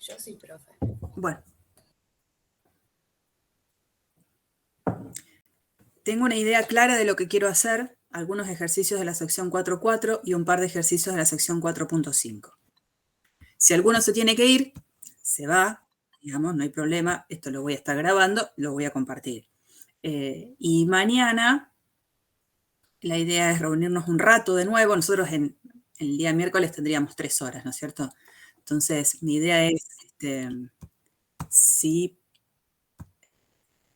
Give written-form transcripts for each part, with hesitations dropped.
Yo sí, profe. Bueno. Tengo una idea clara de lo que quiero hacer, algunos ejercicios de la sección 4.4 y un par de ejercicios de la sección 4.5. Si alguno se tiene que ir, se va, digamos, no hay problema, esto lo voy a estar grabando, lo voy a compartir. Y mañana la idea es reunirnos un rato de nuevo. Nosotros el día miércoles tendríamos 3 horas, ¿no es cierto? Entonces, mi idea es,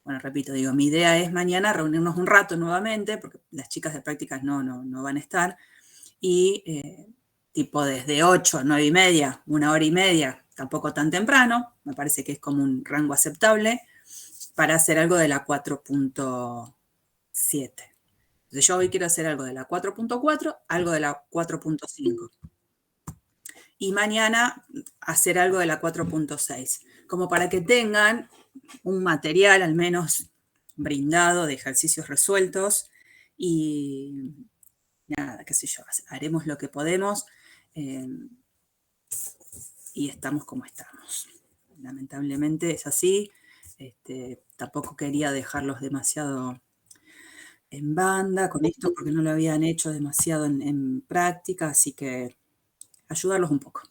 repito, mi idea es mañana reunirnos un rato nuevamente, porque las chicas de prácticas no van a estar, y tipo desde 8 a 9 y media, 1 hora y media, tampoco tan temprano, me parece que es como un rango aceptable, para hacer algo de la 4.7. Entonces yo hoy quiero hacer algo de la 4.4, algo de la 4.5. Y mañana hacer algo de la 4.6, como para que tengan un material al menos brindado de ejercicios resueltos y nada, qué sé yo, haremos lo que podemos y estamos como estamos. Lamentablemente es así, tampoco quería dejarlos demasiado en banda con esto porque no lo habían hecho demasiado en práctica, así que ayudarlos un poco.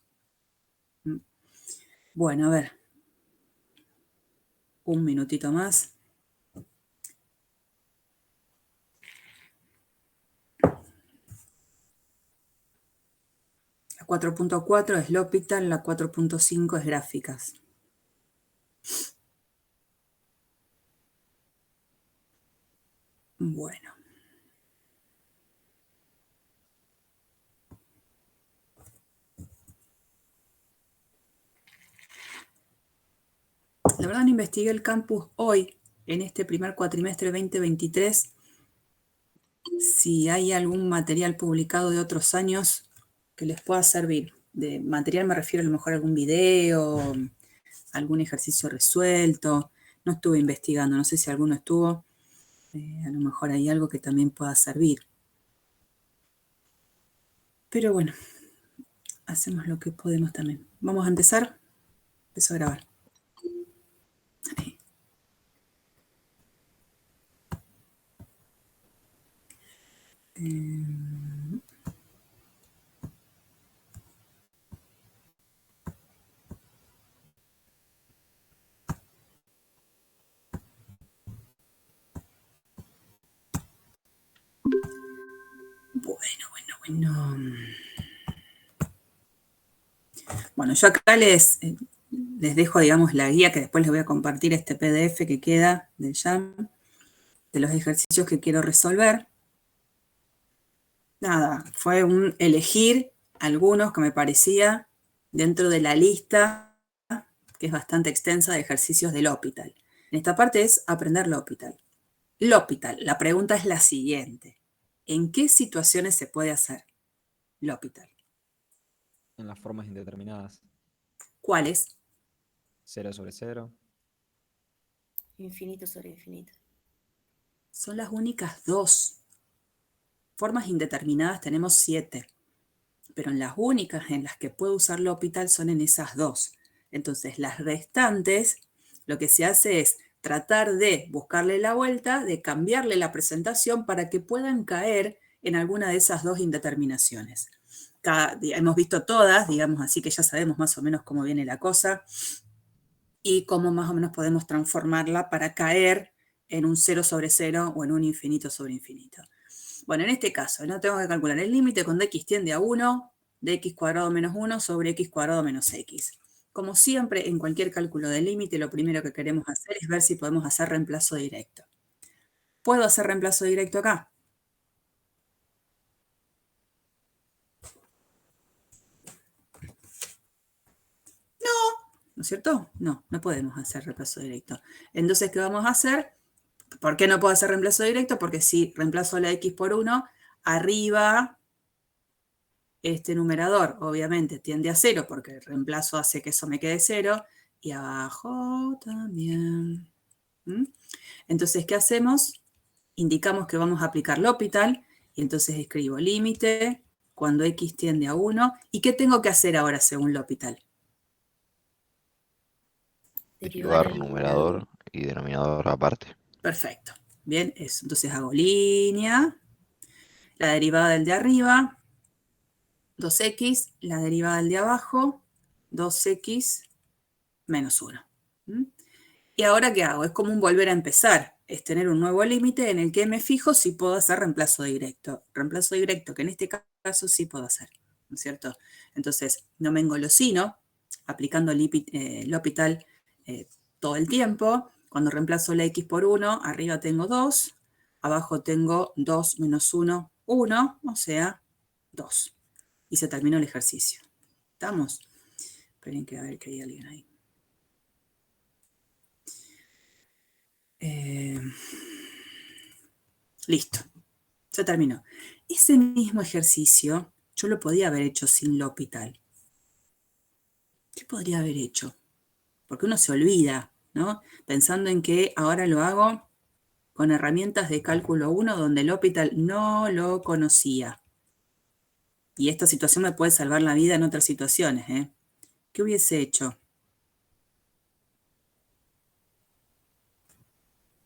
Bueno, a ver, un minutito más. La 4.4 es L'Hopital, la 4.5 es gráficas. Bueno. La verdad no investigué el campus hoy, en este primer cuatrimestre 2023, si hay algún material publicado de otros años que les pueda servir. De material me refiero a lo mejor a algún video, algún ejercicio resuelto. No estuve investigando, no sé si alguno estuvo. A lo mejor hay algo que también pueda servir. Pero bueno, hacemos lo que podemos también. Vamos a empezar. Empiezo a grabar. Ahí. Bueno, yo acá les dejo, digamos, la guía que después les voy a compartir este PDF que queda del JAM, de los ejercicios que quiero resolver. Nada, fue un elegir algunos que me parecía dentro de la lista, que es bastante extensa, de ejercicios del L'Hopital. En esta parte es aprender L'Hopital. L'Hopital, la pregunta es la siguiente. ¿En qué situaciones se puede hacer L'Hopital? En las formas indeterminadas. ¿Cuáles? 0 sobre 0. Infinito sobre infinito. Son las únicas 2. Formas indeterminadas tenemos 7, pero en las únicas en las que puedo usar L'Hopital son en esas 2. Entonces, las restantes, lo que se hace es tratar de buscarle la vuelta, de cambiarle la presentación para que puedan caer en alguna de esas 2 indeterminaciones. Hemos visto todas, digamos, así que ya sabemos más o menos cómo viene la cosa y cómo más o menos podemos transformarla para caer en un 0 sobre 0 o en un infinito sobre infinito. Bueno, en este caso, no tengo que calcular el límite cuando x tiende a 1 de x cuadrado menos 1 sobre x cuadrado menos x. Como siempre, en cualquier cálculo de límite, lo primero que queremos hacer es ver si podemos hacer reemplazo directo. ¿Puedo hacer reemplazo directo acá? ¿No es cierto? No podemos hacer reemplazo directo. Entonces, ¿qué vamos a hacer? ¿Por qué no puedo hacer reemplazo directo? Porque si reemplazo la x por 1, arriba este numerador obviamente tiende a 0 porque el reemplazo hace que eso me quede 0 y abajo también. Entonces, ¿qué hacemos? Indicamos que vamos a aplicar L'Hopital y entonces escribo límite cuando x tiende a 1. ¿Y qué tengo que hacer ahora según L'Hopital? Derivar Derivar el numerador y denominador aparte. Perfecto. Bien, eso. Entonces hago línea, la derivada del de arriba, 2x, la derivada del de abajo, 2x menos 1. ¿Mm? ¿Y ahora qué hago? Es como un volver a empezar. Es tener un nuevo límite en el que me fijo si puedo hacer reemplazo directo. Reemplazo directo, que en este caso sí puedo hacer, ¿no es cierto? Entonces, no me engolosino aplicando L'Hopital todo el tiempo. Cuando reemplazo la x por 1, arriba tengo 2, abajo tengo 2 menos 1, 1, o sea, 2. Y se terminó el ejercicio. ¿Estamos? Esperen que a ver que hay alguien ahí. Listo, se terminó. Ese mismo ejercicio yo lo podía haber hecho sin L'Hopital. ¿Qué podría haber hecho? Porque uno se olvida, ¿no? Pensando en que ahora lo hago con herramientas de cálculo 1 donde L'Hopital no lo conocía. Y esta situación me puede salvar la vida en otras situaciones, ¿eh? ¿Qué hubiese hecho?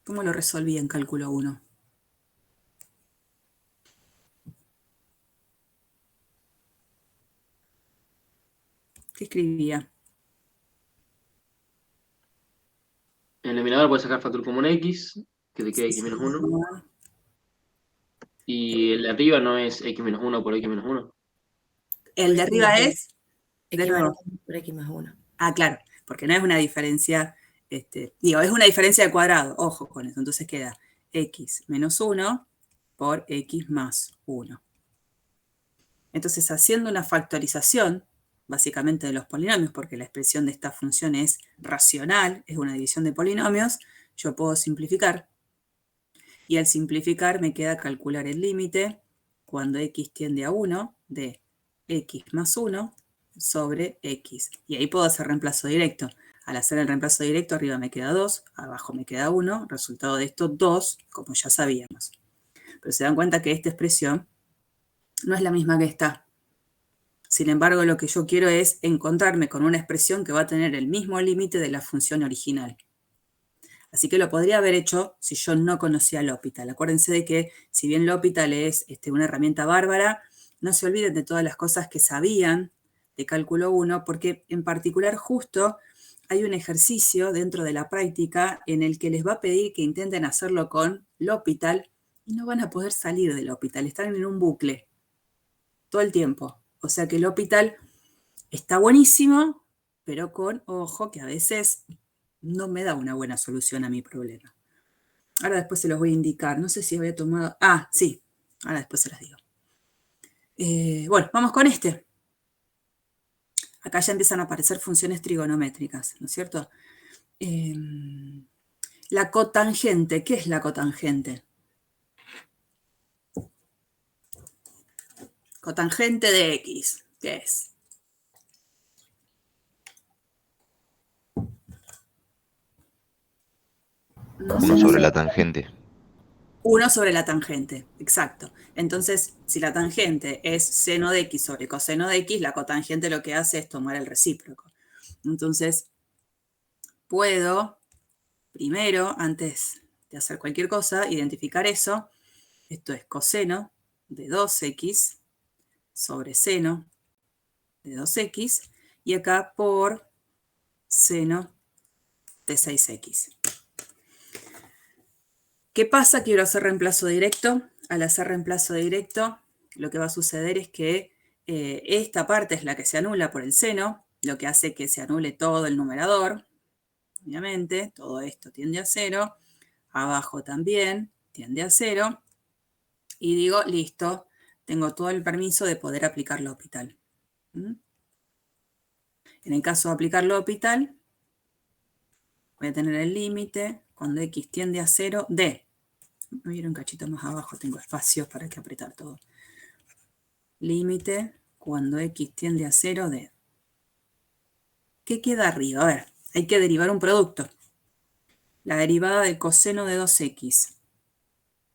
¿Cómo lo resolví en cálculo 1? ¿Qué escribía? En el denominador puedes sacar factor común x, que te queda x menos 1. Y el de arriba no es x menos 1 por x menos 1. El de arriba es, de X nuevo. menos 1 por X más 1. Ah, claro, porque no es una diferencia, digo, es una diferencia de cuadrado, ojo con eso. Entonces queda x menos 1 por x más 1. Entonces, haciendo una factorización, básicamente de los polinomios, porque la expresión de esta función es racional, es una división de polinomios, yo puedo simplificar. Y al simplificar me queda calcular el límite cuando x tiende a 1 de x más 1 sobre x. Y ahí puedo hacer reemplazo directo. Al hacer el reemplazo directo, arriba me queda 2, abajo me queda 1. Resultado de esto, 2, como ya sabíamos. Pero se dan cuenta que esta expresión no es la misma que esta. Sin embargo, lo que yo quiero es encontrarme con una expresión que va a tener el mismo límite de la función original. Así que lo podría haber hecho si yo no conocía L'Hopital. Acuérdense de que si bien L'Hopital es una herramienta bárbara, no se olviden de todas las cosas que sabían de cálculo 1, porque en particular justo hay un ejercicio dentro de la práctica en el que les va a pedir que intenten hacerlo con L'Hopital y no van a poder salir de L'Hopital, están en un bucle todo el tiempo. O sea que L'Hopital está buenísimo, pero con ojo que a veces no me da una buena solución a mi problema. Ahora después se los voy a indicar. No sé si había tomado... Ah, sí. Ahora después se los digo. Bueno, vamos con este. Acá ya empiezan a aparecer funciones trigonométricas, ¿no es cierto? La cotangente. ¿Qué es la cotangente? Cotangente de X. ¿Qué es? Uno sobre la tangente. 1 sobre la tangente, exacto. Entonces, si la tangente es seno de x sobre coseno de x, la cotangente lo que hace es tomar el recíproco. Entonces, puedo, primero, antes de hacer cualquier cosa, identificar eso. Esto es coseno de 2x sobre seno de 2x, y acá por seno de 6x. ¿Qué pasa? Quiero hacer reemplazo directo. Al hacer reemplazo directo, lo que va a suceder es que esta parte es la que se anula por el seno, lo que hace que se anule todo el numerador. Obviamente, todo esto tiende a 0. Abajo también tiende a 0. Y digo, listo, tengo todo el permiso de poder aplicar L'Hopital. En el caso de aplicar L'Hopital, voy a tener el límite cuando x tiende a 0 de... Voy a ir un cachito más abajo, tengo espacio para que apretar todo. Límite cuando x tiende a 0 de... ¿Qué queda arriba? A ver, hay que derivar un producto. La derivada del coseno de 2x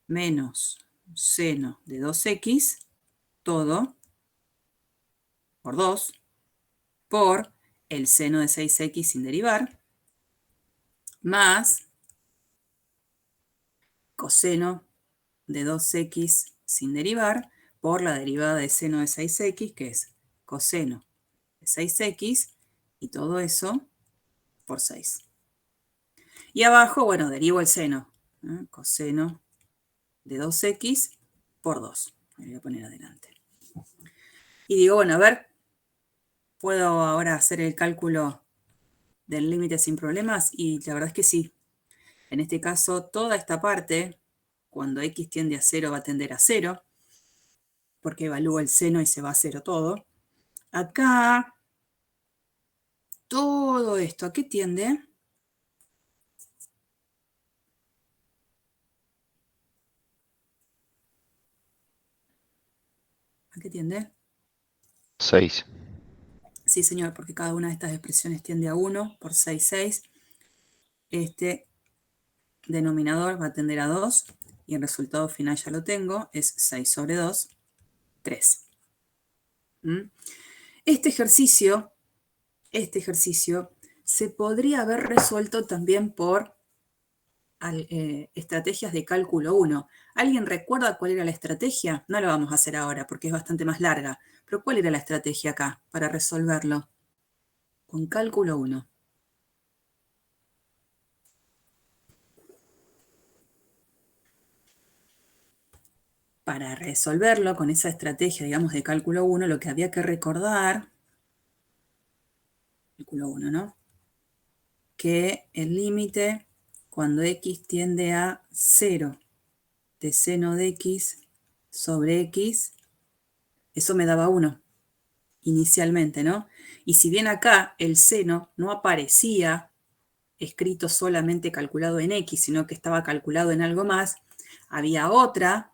menos seno de 2x, todo, por 2, por el seno de 6x sin derivar, más coseno de 2x sin derivar por la derivada de seno de 6x, que es coseno de 6x, y todo eso por 6. Y abajo, bueno, derivo el seno, ¿eh? Coseno de 2x por 2. Me voy a poner adelante. Y digo, bueno, a ver, ¿puedo ahora hacer el cálculo del límite sin problemas? Y la verdad es que sí. En este caso, toda esta parte, cuando x tiende a 0, va a tender a 0, porque evalúo el seno y se va a 0 todo. Acá, todo esto, ¿a qué tiende? ¿A qué tiende? 6. Sí, señor, porque cada una de estas expresiones tiende a 1 por 6, 6. Este denominador va a tender a 2 y el resultado final ya lo tengo, es 6 sobre 2, 3. Este ejercicio se podría haber resuelto también por estrategias de cálculo 1. ¿Alguien recuerda cuál era la estrategia? No la vamos a hacer ahora porque es bastante más larga, pero ¿cuál era la estrategia acá para resolverlo? Con cálculo 1. Para resolverlo con esa estrategia, digamos, de cálculo 1, lo que había que recordar, cálculo 1, ¿no? Que el límite cuando x tiende a 0 de seno de x sobre x, eso me daba 1 inicialmente, ¿no? Y si bien acá el seno no aparecía escrito solamente calculado en x, sino que estaba calculado en algo más, había otra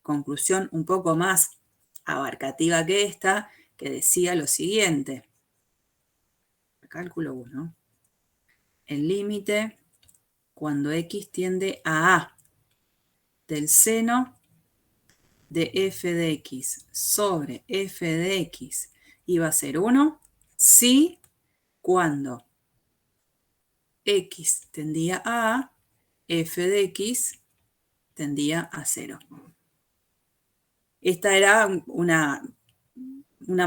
conclusión un poco más abarcativa que esta, que decía lo siguiente. Cálculo 1. El límite cuando x tiende a del seno de f de x sobre f de x iba a ser 1 si cuando x tendía a f de x tendía a 0. Esta era una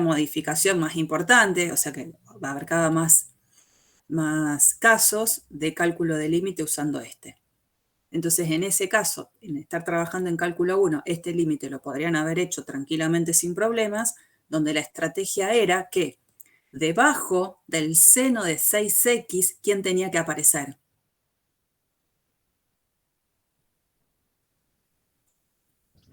modificación más importante, o sea que abarcaba más casos de cálculo de límite usando este. Entonces, en ese caso, en estar trabajando en cálculo 1, este límite lo podrían haber hecho tranquilamente sin problemas, donde la estrategia era que debajo del seno de 6x, ¿quién tenía que aparecer?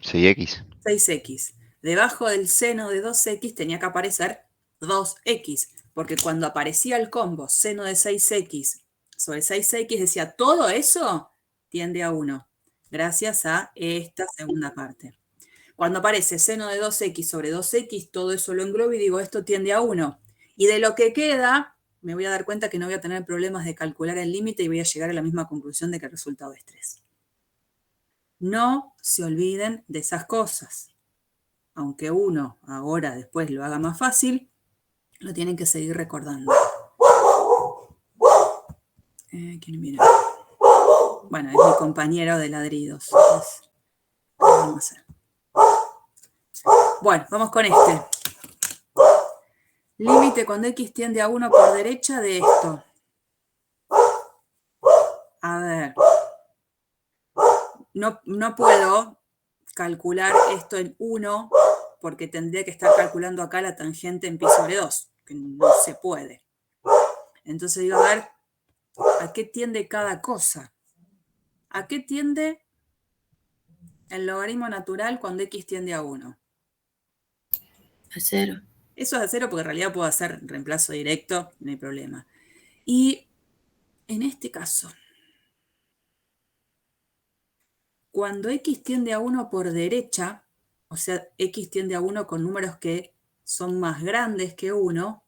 6x. 6x. Debajo del seno de 2x tenía que aparecer 2x, porque cuando aparecía el combo seno de 6x sobre 6x decía todo eso tiende a 1, gracias a esta segunda parte. Cuando aparece seno de 2x sobre 2x, todo eso lo englobo y digo esto tiende a 1. Y de lo que queda, me voy a dar cuenta que no voy a tener problemas de calcular el límite y voy a llegar a la misma conclusión de que el resultado es 3. No se olviden de esas cosas. Aunque uno ahora después lo haga más fácil, lo tienen que seguir recordando. ¿Quién mira? Bueno, es mi compañero de ladridos. Entonces, ¿qué vamos a hacer? Bueno, vamos con este. Límite cuando x tiende a 1 por derecha de esto. A ver. No puedo calcular esto en 1 porque tendría que estar calculando acá la tangente en pi sobre 2, que no se puede. Entonces digo, a ver, ¿a qué tiende cada cosa? ¿A qué tiende el logaritmo natural cuando x tiende a 1? A 0. Eso es a 0 porque en realidad puedo hacer reemplazo directo, no hay problema. Y en este caso, cuando x tiende a 1 por derecha, o sea, x tiende a 1 con números que son más grandes que 1,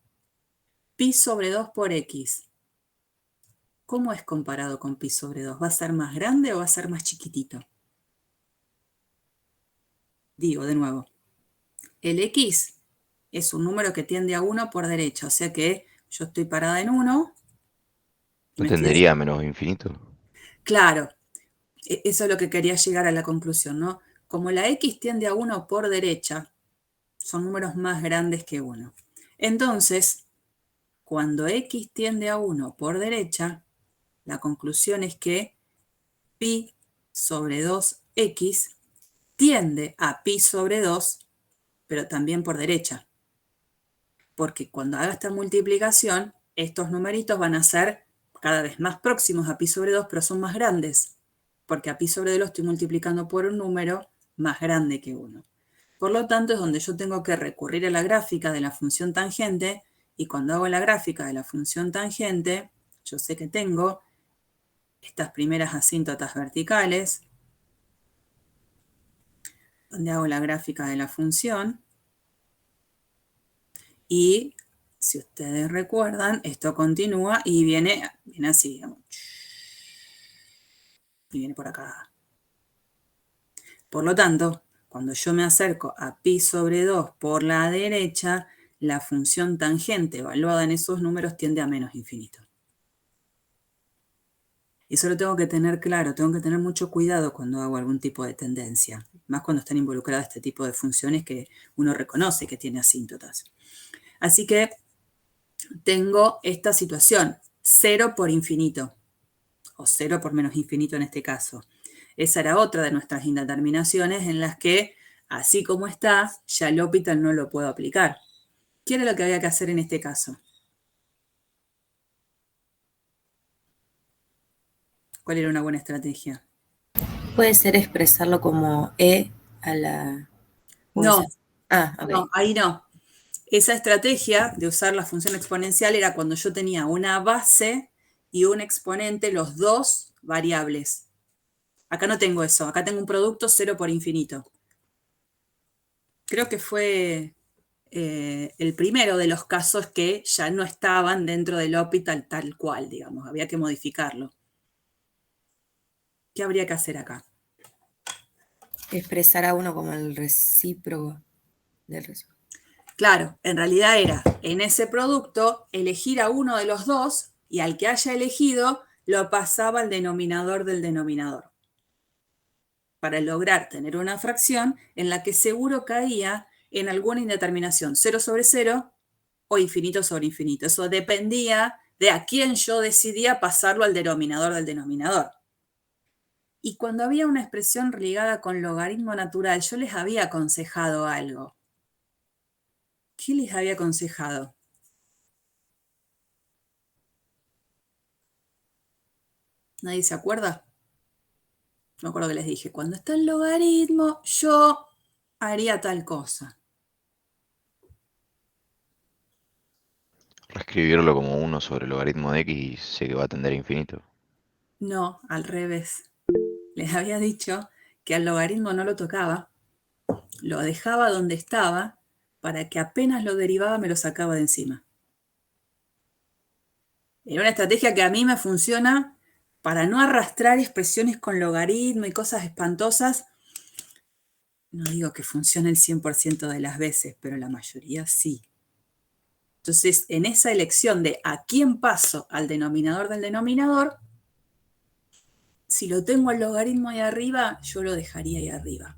pi sobre 2 por x. ¿Cómo es comparado con pi sobre 2? ¿Va a ser más grande o va a ser más chiquitito? Digo de nuevo, el x es un número que tiende a 1 por derecha, o sea que yo estoy parada en 1 ¿No ¿Me tendería explico? a menos infinito? Claro, eso es lo que quería llegar a la conclusión, ¿no? Como la x tiende a 1 por derecha, son números más grandes que 1. Entonces, cuando x tiende a 1 por derecha, la conclusión es que pi sobre 2x tiende a pi sobre 2, pero también por derecha. Porque cuando haga esta multiplicación, estos numeritos van a ser cada vez más próximos a pi sobre 2, pero son más grandes. Porque a pi sobre 2 lo estoy multiplicando por un número más grande que 1. Por lo tanto, es donde yo tengo que recurrir a la gráfica de la función tangente, y cuando hago la gráfica de la función tangente, yo sé que tengo estas primeras asíntotas verticales, donde hago la gráfica de la función, y si ustedes recuerdan, esto continúa y viene así, digamos, y viene por acá. Por lo tanto, cuando yo me acerco a pi sobre 2 por la derecha, la función tangente evaluada en esos números tiende a menos infinito. Y eso lo tengo que tener claro, tengo que tener mucho cuidado cuando hago algún tipo de tendencia, más cuando están involucradas este tipo de funciones que uno reconoce que tiene asíntotas. Así que tengo esta situación, 0 por infinito, o 0 por menos infinito en este caso. Esa era otra de nuestras indeterminaciones en las que, así como está, ya el L'Hopital no lo puedo aplicar. ¿Qué era lo que había que hacer en este caso? ¿Cuál era una buena estrategia? Puede ser expresarlo como e a la... No, ok. no, ahí no. Esa estrategia de usar la función exponencial era cuando yo tenía una base y un exponente, los dos variables. Acá no tengo eso, acá tengo un producto 0 por infinito. Creo que fue el primero de los casos que ya no estaban dentro del L'Hopital tal cual, digamos, había que modificarlo. ¿Qué habría que hacer acá? Expresar a uno como el recíproco del recíproco. Claro, en realidad era en ese producto elegir a uno de los dos y al que haya elegido lo pasaba al denominador del denominador, para lograr tener una fracción en la que seguro caía en alguna indeterminación 0 sobre 0 o infinito sobre infinito. Eso dependía de a quién yo decidía pasarlo al denominador del denominador. Y cuando había una expresión ligada con logaritmo natural, yo les había aconsejado algo. ¿Qué les había aconsejado? ¿Nadie se acuerda? No me acuerdo que les dije. Cuando está el logaritmo, yo haría tal cosa. Reescribirlo como 1 sobre el logaritmo de x y sé que va a tender a infinito. No, al revés. Les había dicho que al logaritmo no lo tocaba, lo dejaba donde estaba, para que apenas lo derivaba me lo sacaba de encima. Era una estrategia que a mí me funciona para no arrastrar expresiones con logaritmo y cosas espantosas. No digo que funcione el 100% de las veces, pero la mayoría sí. Entonces, en esa elección de a quién paso al denominador del denominador, si lo tengo al logaritmo ahí arriba, yo lo dejaría ahí arriba.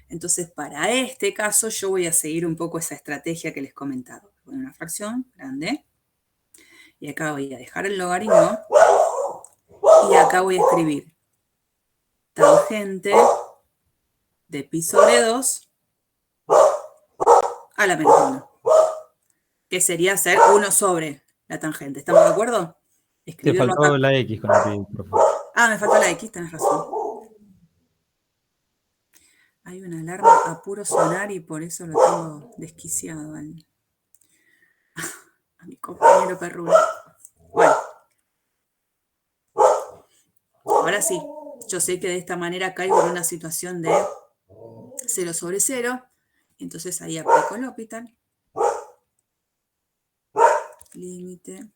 Entonces, para este caso, yo voy a seguir un poco esa estrategia que les comentaba. Voy a poner una fracción grande, y acá voy a dejar el logaritmo, y acá voy a escribir tangente de pi sobre 2 a la menos 1, que sería hacer 1 sobre la tangente. ¿Estamos de acuerdo? Te Escribirlo faltó acá. la X con el pi, profe. Ah, me faltó la X, tenés razón. Hay una alarma a puro sonar y por eso lo tengo desquiciado a mi compañero perruno. Bueno, ahora sí, yo sé que de esta manera caigo en una situación de 0 sobre 0, entonces ahí aplico el L'Hopital. Límite,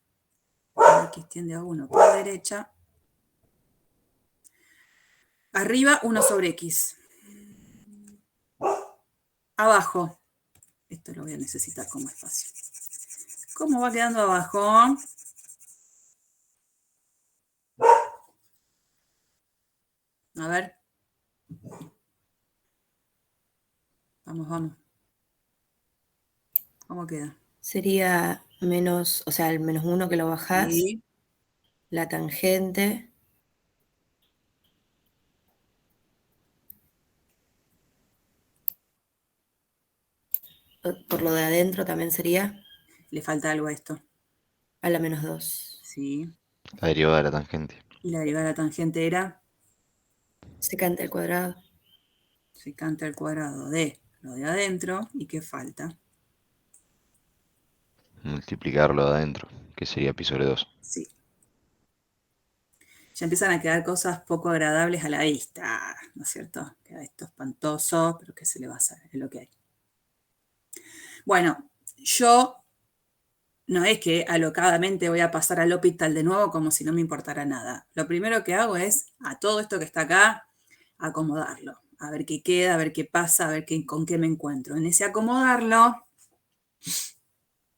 x tiende a 1 por derecha. Arriba, 1 sobre x. Abajo, esto lo voy a necesitar como espacio. ¿Cómo va quedando abajo? A ver. Vamos, vamos. ¿Cómo queda? Sería menos, o sea, el -1 que lo bajás, Sí. la tangente, por lo de adentro también sería Le falta algo a esto. a la -2. Sí. La derivada de la tangente. Y la derivada de la tangente era Secante al cuadrado. secante al cuadrado de lo de adentro. ¿Y qué falta? Multiplicarlo de adentro, que sería pi sobre 2. Sí. Ya empiezan a quedar cosas poco agradables a la vista, ¿no es cierto? Queda esto espantoso, pero ¿qué se le va a hacer? Es lo que hay. Bueno, yo no es que alocadamente voy a pasar al hospital de nuevo como si no me importara nada. Lo primero que hago es a todo esto que está acá, acomodarlo. A ver qué queda, a ver qué pasa, a ver con qué me encuentro. En ese acomodarlo,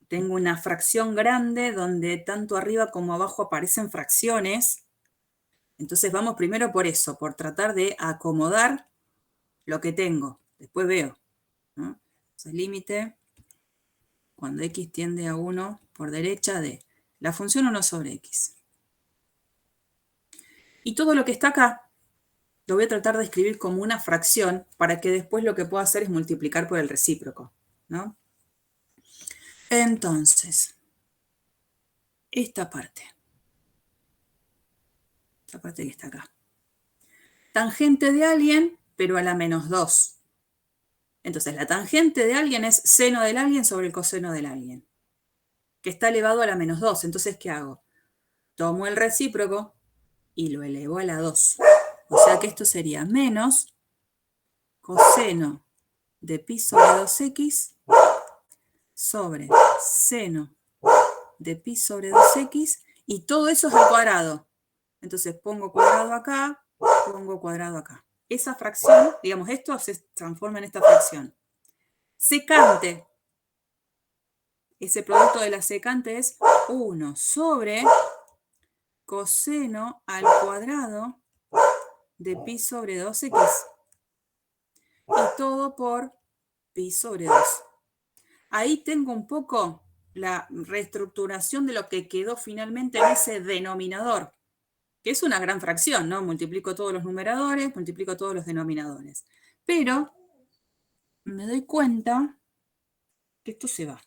tengo una fracción grande donde tanto arriba como abajo aparecen fracciones. Entonces vamos primero por eso, por tratar de acomodar lo que tengo. Después veo, ¿no? Entonces límite, cuando x tiende a 1 por derecha de la función 1 sobre x. Y todo lo que está acá lo voy a tratar de escribir como una fracción para que después lo que pueda hacer es multiplicar por el recíproco, ¿no? Entonces, esta parte que está acá. Tangente de alguien, pero a la -2. Entonces, la tangente de alguien es seno del alguien sobre el coseno del alguien, que está elevado a la -2. Entonces, ¿qué hago? Tomo el recíproco y lo elevo a la 2. O sea que esto sería menos coseno de pi sobre 2x sobre seno de pi sobre 2x, y todo eso es al cuadrado. Entonces pongo cuadrado acá, pongo cuadrado acá. Esa fracción, digamos, esto se transforma en esta fracción. Secante. Ese producto de la secante es 1 sobre coseno al cuadrado de pi sobre 2x. Y todo por pi sobre 2. Ahí tengo un poco la reestructuración de lo que quedó finalmente en ese denominador, que es una gran fracción, ¿no? Multiplico todos los numeradores, multiplico todos los denominadores. Pero me doy cuenta que esto se va.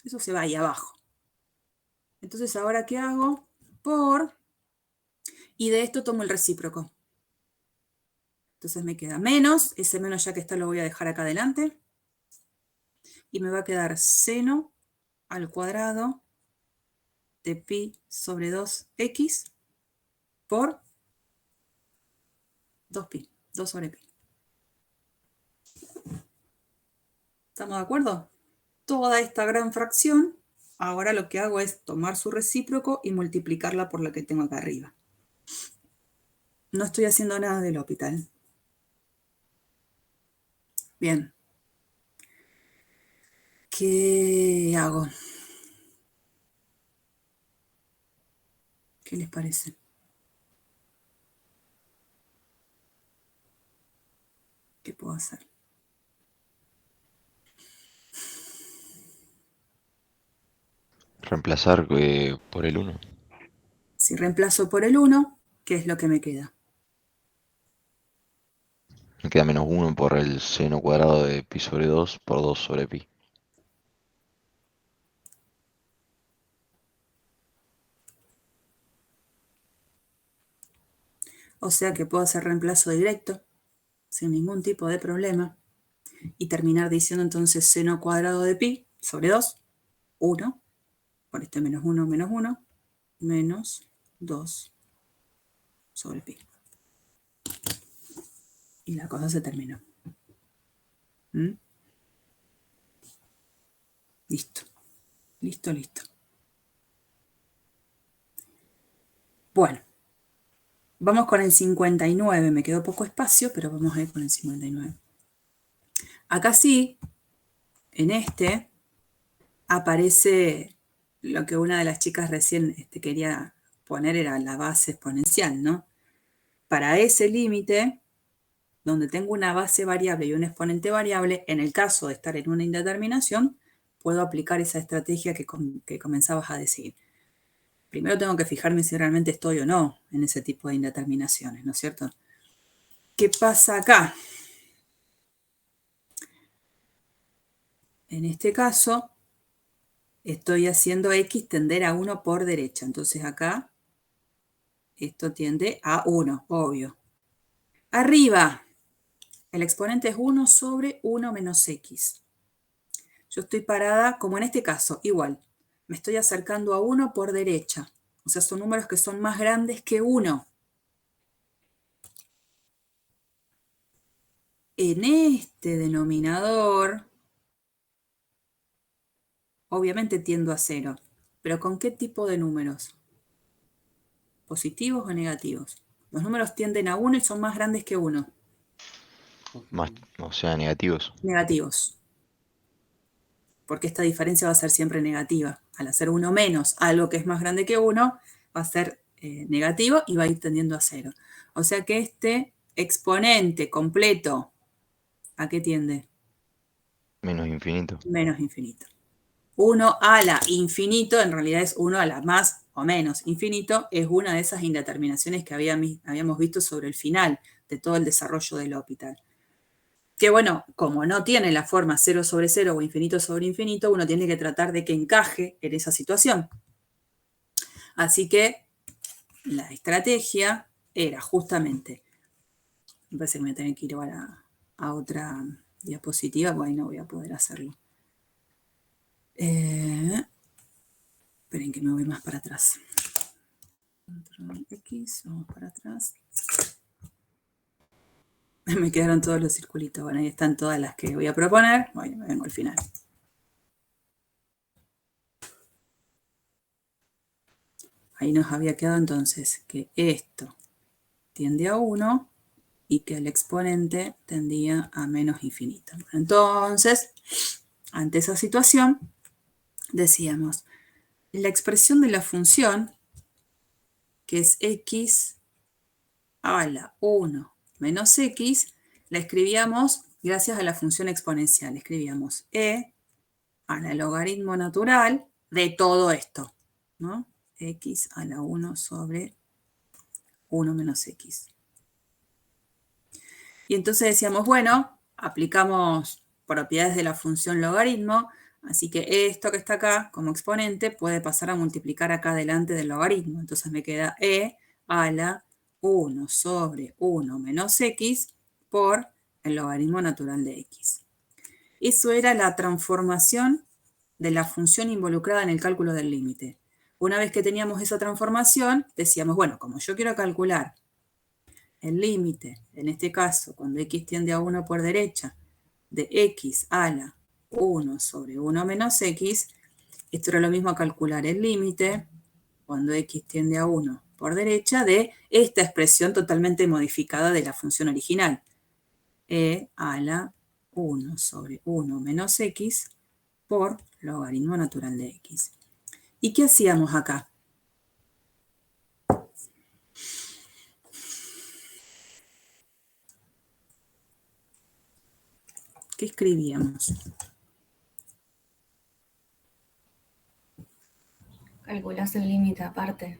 Eso se va ahí abajo. Entonces, ¿ahora qué hago? Por... Y de esto tomo el recíproco. Entonces me queda menos. Ese menos ya que está lo voy a dejar acá adelante. Y me va a quedar seno al cuadrado de pi sobre 2x por 2pi, 2 sobre pi. ¿Estamos de acuerdo? Toda esta gran fracción, ahora lo que hago es tomar su recíproco y multiplicarla por la que tengo acá arriba. No estoy haciendo nada del hospital. Bien. ¿Qué hago? ¿Qué les parece? ¿Qué puedo hacer? Reemplazar por el 1. Si reemplazo por el 1, ¿qué es lo que me queda? Me queda -1 por el seno cuadrado de pi sobre 2 por 2 sobre pi. O sea que puedo hacer reemplazo directo, sin ningún tipo de problema, y terminar diciendo entonces seno cuadrado de pi sobre 2, 1, por este -1, -1, menos 2 sobre pi. Y la cosa se terminó. ¿Mm? Listo. Listo, listo. Bueno, vamos con el 59. Me quedó poco espacio, pero vamos a ir con el 59. Acá sí, en este, aparece lo que una de las chicas recién quería poner, era la base exponencial, ¿no? para ese límite, donde tengo una base variable y un exponente variable, en el caso de estar en una indeterminación, puedo aplicar esa estrategia que comenzabas a decir. Primero tengo que fijarme si realmente estoy o no en ese tipo de indeterminaciones, ¿no es cierto? ¿Qué pasa acá? En este caso, estoy haciendo x tender a 1 por derecha. Entonces acá, esto tiende a 1, obvio. Arriba, el exponente es 1 sobre 1 menos x. Yo estoy parada, como en este caso, igual. Me estoy acercando a 1 por derecha. O sea, son números que son más grandes que 1. En este denominador, obviamente tiendo a 0. ¿Pero con qué tipo de números? ¿Positivos o negativos? Los números tienden a 1 y son más grandes que 1. Más, o sea, negativos. Negativos. Porque esta diferencia va a ser siempre negativa. Al hacer 1 menos algo que es más grande que 1, va a ser negativo y va a ir tendiendo a 0. O sea que este exponente completo, ¿a qué tiende? Menos infinito. Menos infinito. 1 a la infinito, en realidad es 1 a la más o menos infinito, es una de esas indeterminaciones que habíamos visto sobre el final de todo el desarrollo del L'Hopital. Que bueno, como no tiene la forma 0 sobre 0 o infinito sobre infinito, uno tiene que tratar de que encaje en esa situación. Así que la estrategia era justamente, me parece que me voy a tener que ir ahora a otra diapositiva, porque ahí no voy a poder hacerlo. Esperen que me voy más para atrás. Control X, vamos para atrás. Me quedaron todos los circulitos. Bueno, ahí están todas las que voy a proponer. Bueno, me vengo al final. Ahí nos había quedado entonces que esto tiende a 1 y que el exponente tendía a menos infinito. Entonces, ante esa situación, decíamos, la expresión de la función, que es x a la 1 menos x, la escribíamos gracias a la función exponencial. Escribíamos e a la logaritmo natural de todo esto, ¿no? X a la 1 sobre 1 menos x. Y entonces decíamos, bueno, aplicamos propiedades de la función logaritmo, así que esto que está acá como exponente puede pasar a multiplicar acá delante del logaritmo. Entonces me queda e a la 1 sobre 1 menos x por el logaritmo natural de x. Eso era la transformación de la función involucrada en el cálculo del límite. Una vez que teníamos esa transformación, decíamos, bueno, como yo quiero calcular el límite, en este caso, cuando x tiende a 1 por derecha, de x a la 1 sobre 1 menos x, esto era lo mismo a calcular el límite, cuando x tiende a 1 por derecha, de esta expresión totalmente modificada de la función original. E a la 1 sobre 1 menos x por logaritmo natural de x. ¿Y qué hacíamos acá? ¿Qué escribíamos? Calculás el límite aparte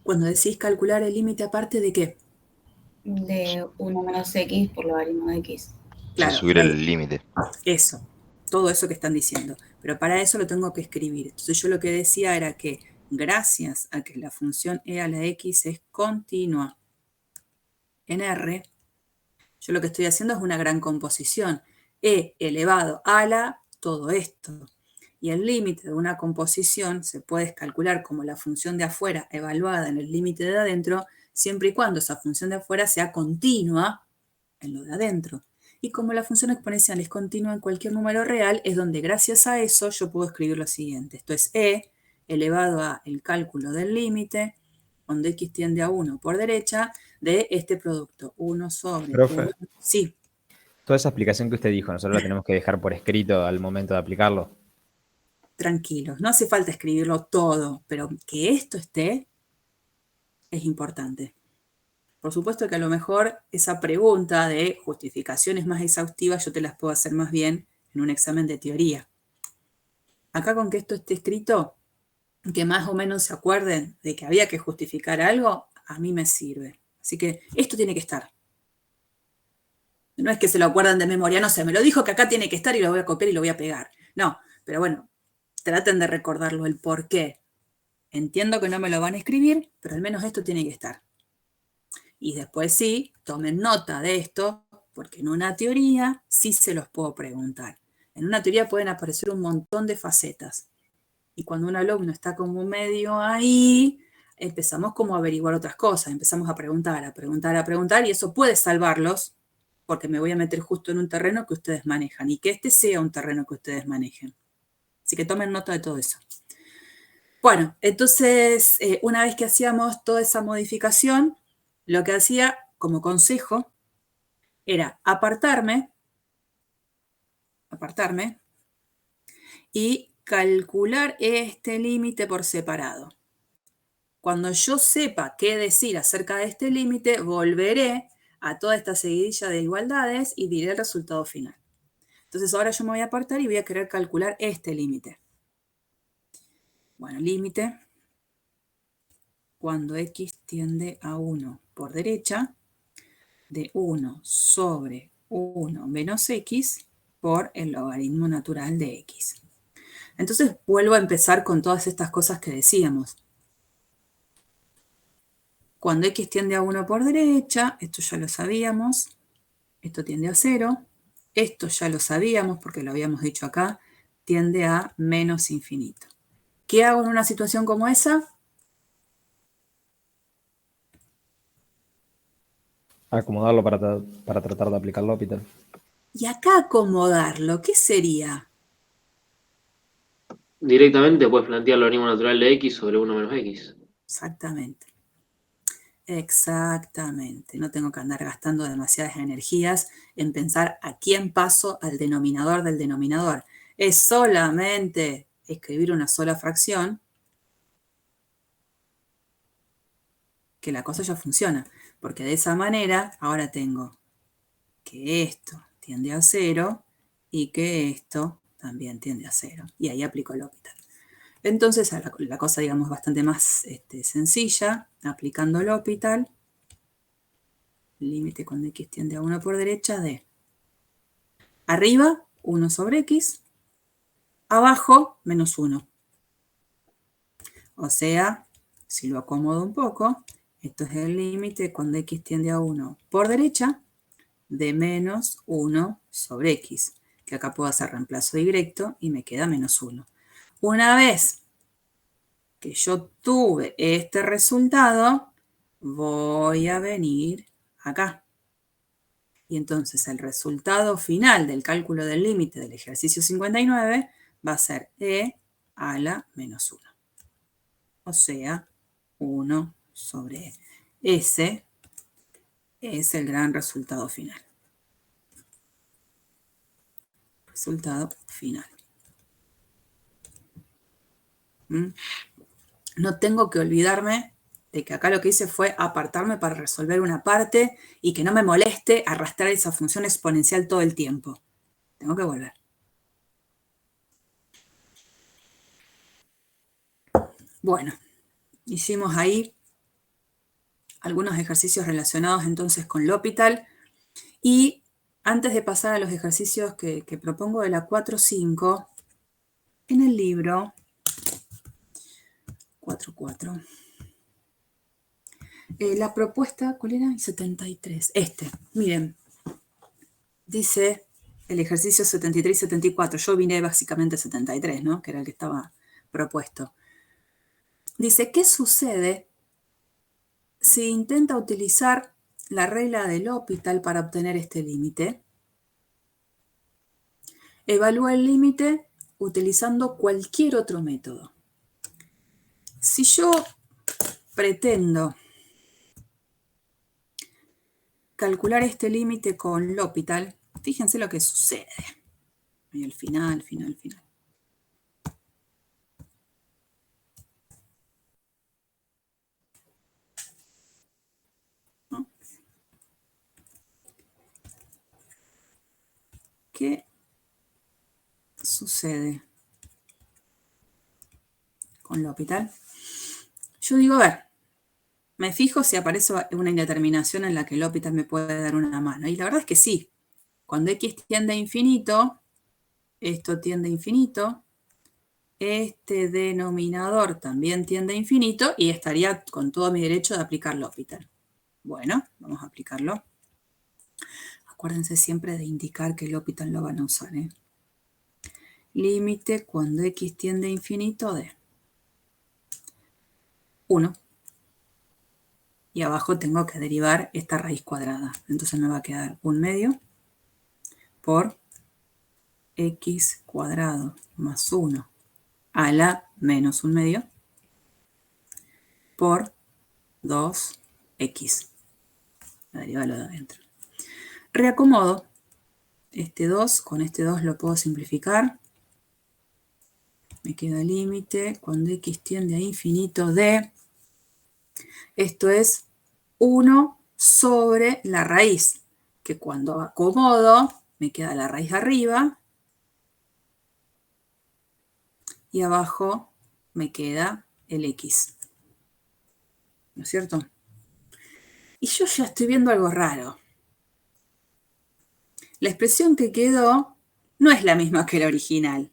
Cuando decís calcular el límite aparte, ¿de qué? de 1 menos x por logaritmo de x. Claro, Subir el límite. eso, todo eso que están diciendo. Pero para eso lo tengo que escribir. Entonces yo lo que decía era que gracias a que la función e a la x es continua en R, yo lo que estoy haciendo es una gran composición. E elevado a la todo esto. Y el límite de una composición se puede calcular como la función de afuera evaluada en el límite de adentro, siempre y cuando esa función de afuera sea continua en lo de adentro. Y como la función exponencial es continua en cualquier número real, es donde gracias a eso yo puedo escribir lo siguiente. Esto es e elevado a el cálculo del límite, donde x tiende a 1 por derecha, de este producto. 1 sobre Profe. 1. Sí. Toda esa explicación que usted dijo, nosotros la tenemos que dejar por escrito al momento de aplicarlo. Tranquilos, no hace falta escribirlo todo, pero que esto esté es importante. Por supuesto que a lo mejor esa pregunta de justificaciones más exhaustivas yo te las puedo hacer más bien en un examen de teoría. Acá con que esto esté escrito, que más o menos se acuerden de que había que justificar algo, a mí me sirve. Así que esto tiene que estar. No es que se lo acuerdan de memoria, no sé, me lo dijo que acá tiene que estar y lo voy a copiar y lo voy a pegar. No, pero bueno, traten de recordarlo, el por qué. Entiendo que no me lo van a escribir, pero al menos esto tiene que estar. Y después sí, tomen nota de esto, porque en una teoría sí se los puedo preguntar. En una teoría pueden aparecer un montón de facetas. Y cuando un alumno está como medio ahí, empezamos como a averiguar otras cosas, empezamos a preguntar, y eso puede salvarlos, porque me voy a meter justo en un terreno que ustedes manejan, y que este sea un terreno que ustedes manejen. Así que tomen nota de todo eso. Bueno, entonces, una vez que hacíamos toda esa modificación, lo que hacía como consejo era apartarme y calcular este límite por separado. Cuando yo sepa qué decir acerca de este límite, volveré a toda esta seguidilla de igualdades y diré el resultado final. Entonces ahora yo me voy a apartar y voy a querer calcular este límite. Bueno, límite cuando x tiende a 1 por derecha de 1 sobre 1 menos x por el logaritmo natural de x. Entonces vuelvo a empezar con todas estas cosas que decíamos. Cuando x tiende a 1 por derecha, esto ya lo sabíamos, esto tiende a 0, esto ya lo sabíamos porque lo habíamos dicho acá, tiende a menos infinito. ¿Qué hago en una situación como esa? Acomodarlo para tratar de aplicar L'Hopital. Y acá acomodarlo, ¿qué sería? Directamente puedes plantear el logaritmo natural de x sobre 1 menos x. Exactamente. Exactamente. No tengo que andar gastando demasiadas energías en pensar a quién paso al denominador del denominador. Es solamente escribir una sola fracción que la cosa ya funciona. Porque de esa manera ahora tengo que esto tiende a 0 y que esto también tiende a 0. Y ahí aplico el L'Hopital. Entonces la cosa, digamos, bastante más sencilla, aplicando el L'Hopital. Límite cuando x tiende a 1 por derecha de arriba 1 sobre x, abajo menos 1. O sea, si lo acomodo un poco, esto es el límite cuando x tiende a 1 por derecha de menos 1 sobre x, que acá puedo hacer reemplazo directo y me queda menos 1. Una vez que yo tuve este resultado, voy a venir acá. Y entonces el resultado final del cálculo del límite del ejercicio 59 va a ser e a la menos 1. O sea, 1 sobre e. Ese es el gran resultado final. Resultado final. No tengo que olvidarme de que acá lo que hice fue apartarme para resolver una parte y que no me moleste arrastrar esa función exponencial todo el tiempo. Tengo que volver. Bueno, hicimos ahí algunos ejercicios relacionados entonces con L'Hopital. Y antes de pasar a los ejercicios que propongo de la 4.5, en el libro 4.4, la propuesta, ¿cuál era? 73. Miren, dice el ejercicio 73 y 74. Yo vine básicamente 73, ¿no? Que era el que estaba propuesto. Dice, ¿qué sucede si intenta utilizar la regla de L'Hopital para obtener este límite? Evalúa el límite utilizando cualquier otro método. Si yo pretendo calcular este límite con L'Hopital, fíjense lo que sucede. Y al final. ¿No? ¿qué sucede con L'Hopital? Yo digo, a ver, me fijo si aparece una indeterminación en la que L'Hopital me puede dar una mano. Y la verdad es que sí. Cuando x tiende a infinito, esto tiende a infinito, este denominador también tiende a infinito y estaría con todo mi derecho de aplicar L'Hopital. Bueno, vamos a aplicarlo. Acuérdense siempre de indicar que L'Hopital lo van a usar, ¿eh? Límite cuando x tiende a infinito de 1. Y abajo tengo que derivar esta raíz cuadrada. Entonces me va a quedar 1/2 por x cuadrado más 1 a la menos 1/2 por 2x. La derivada lo de adentro. Reacomodo. Este 2 con este 2 lo puedo simplificar. Me queda límite cuando x tiende a infinito de... Esto es 1 sobre la raíz, que cuando acomodo me queda la raíz arriba y abajo me queda el x. ¿No es cierto? Y yo ya estoy viendo algo raro. La expresión que quedó no es la misma que la original,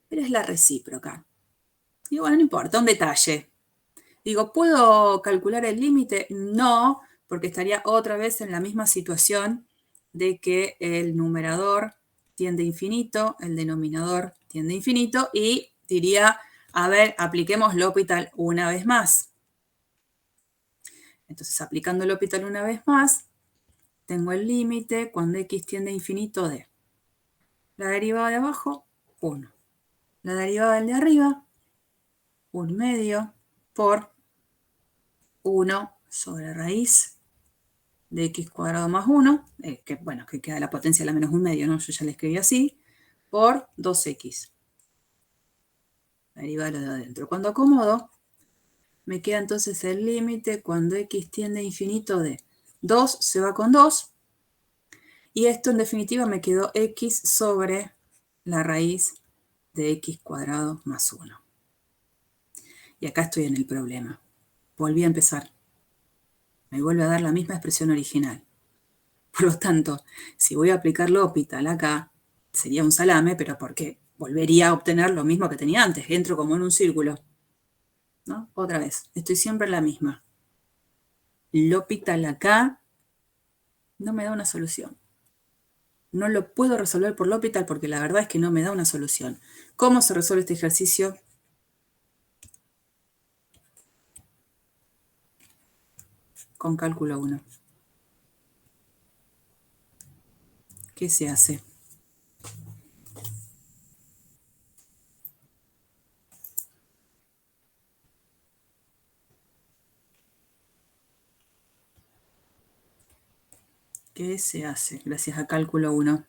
pero es la recíproca. Y bueno, no importa, un detalle. Digo, ¿puedo calcular el límite? No, porque estaría otra vez en la misma situación de que el numerador tiende a infinito, el denominador tiende a infinito, y diría, a ver, apliquemos L'Hopital una vez más. Entonces, aplicando L'Hopital una vez más, tengo el límite cuando x tiende a infinito de la derivada de abajo, 1. La derivada del de arriba, 1/2 por 1 sobre raíz de x cuadrado más 1, que queda la potencia de la menos 1/2, ¿no? Yo ya la escribí así, por 2x. La derivada de lo de adentro. Cuando acomodo, me queda entonces el límite cuando x tiende a infinito de 2 se va con 2, y esto en definitiva me quedó x sobre la raíz de x cuadrado más 1. Y acá estoy en el problema. Volví a empezar. Me vuelve a dar la misma expresión original. Por lo tanto, si voy a aplicar L'Hopital acá, sería un salame, pero porque volvería a obtener lo mismo que tenía antes. Entro como en un círculo. ¿No? Otra vez, estoy siempre en la misma. L'Hopital acá no me da una solución. No lo puedo resolver por L'Hopital porque la verdad es que no me da una solución. ¿Cómo se resuelve este ejercicio? Con cálculo 1. ¿Qué se hace? ¿Qué se hace gracias a cálculo 1?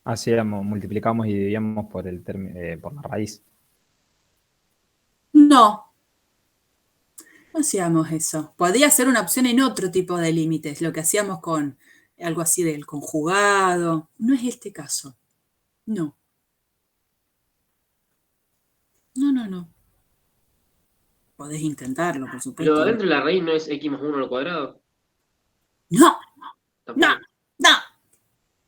Hacíamos, multiplicamos y dividíamos por la raíz. No, no hacíamos eso. Podría ser una opción en otro tipo de límites, lo que hacíamos con algo así del conjugado. No es este caso. No. No. Podés intentarlo, por Lo de supuesto. adentro de la raíz no es x más 1 al cuadrado. No, Tampoco. no.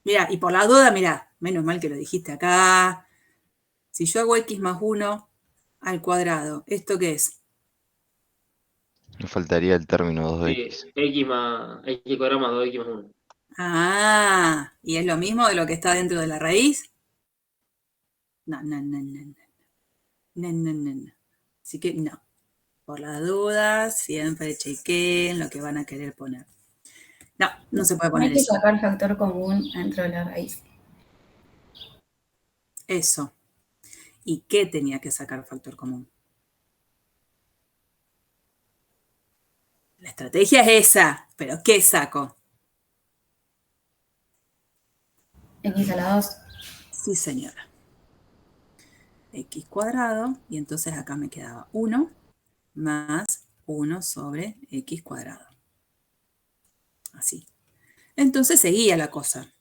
Mirá, y por la duda, mirá, menos mal que lo dijiste acá. Si yo hago x más 1 al cuadrado, ¿esto qué es? Me faltaría el término Sí, 2x. x cuadrado más 2x más 1. Ah, ¿y es lo mismo de lo que está dentro de la raíz? No. Así que no. Por las dudas, siempre chequeen lo que van a querer poner. No se puede No hay poner que eso. sacar factor común dentro de la raíz. Eso. ¿Y qué tenía que sacar factor común? La estrategia es esa, pero ¿qué saco? X a la 2. Sí, señora. X cuadrado, y entonces acá me quedaba 1 más 1 sobre x cuadrado. Así. Entonces seguía la cosa.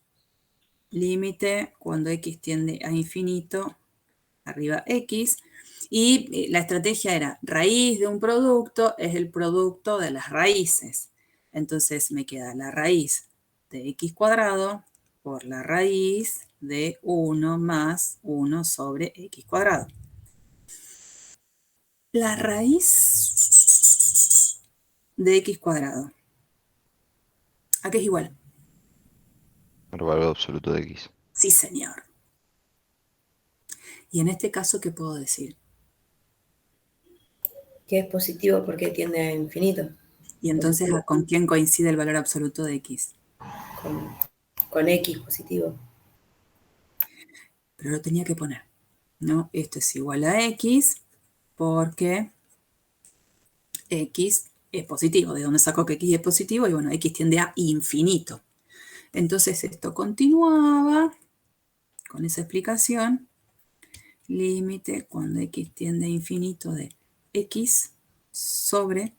límite cuando x tiende a infinito, arriba x. Y la estrategia era, raíz de un producto es el producto de las raíces. Entonces me queda la raíz de x cuadrado por la raíz de 1 más 1 sobre x cuadrado. La raíz de x cuadrado. ¿A qué es igual? Al valor absoluto de x. Sí, señor. Y en este caso, ¿qué puedo decir? Que es positivo porque tiende a infinito. Y entonces, ¿con quién coincide el valor absoluto de x? Con x positivo. Pero lo tenía que poner, ¿no? Esto es igual a x porque x es positivo. ¿De dónde saco que x es positivo? Y bueno, x tiende a infinito. Entonces esto continuaba con esa explicación. Límite cuando x tiende a infinito de x sobre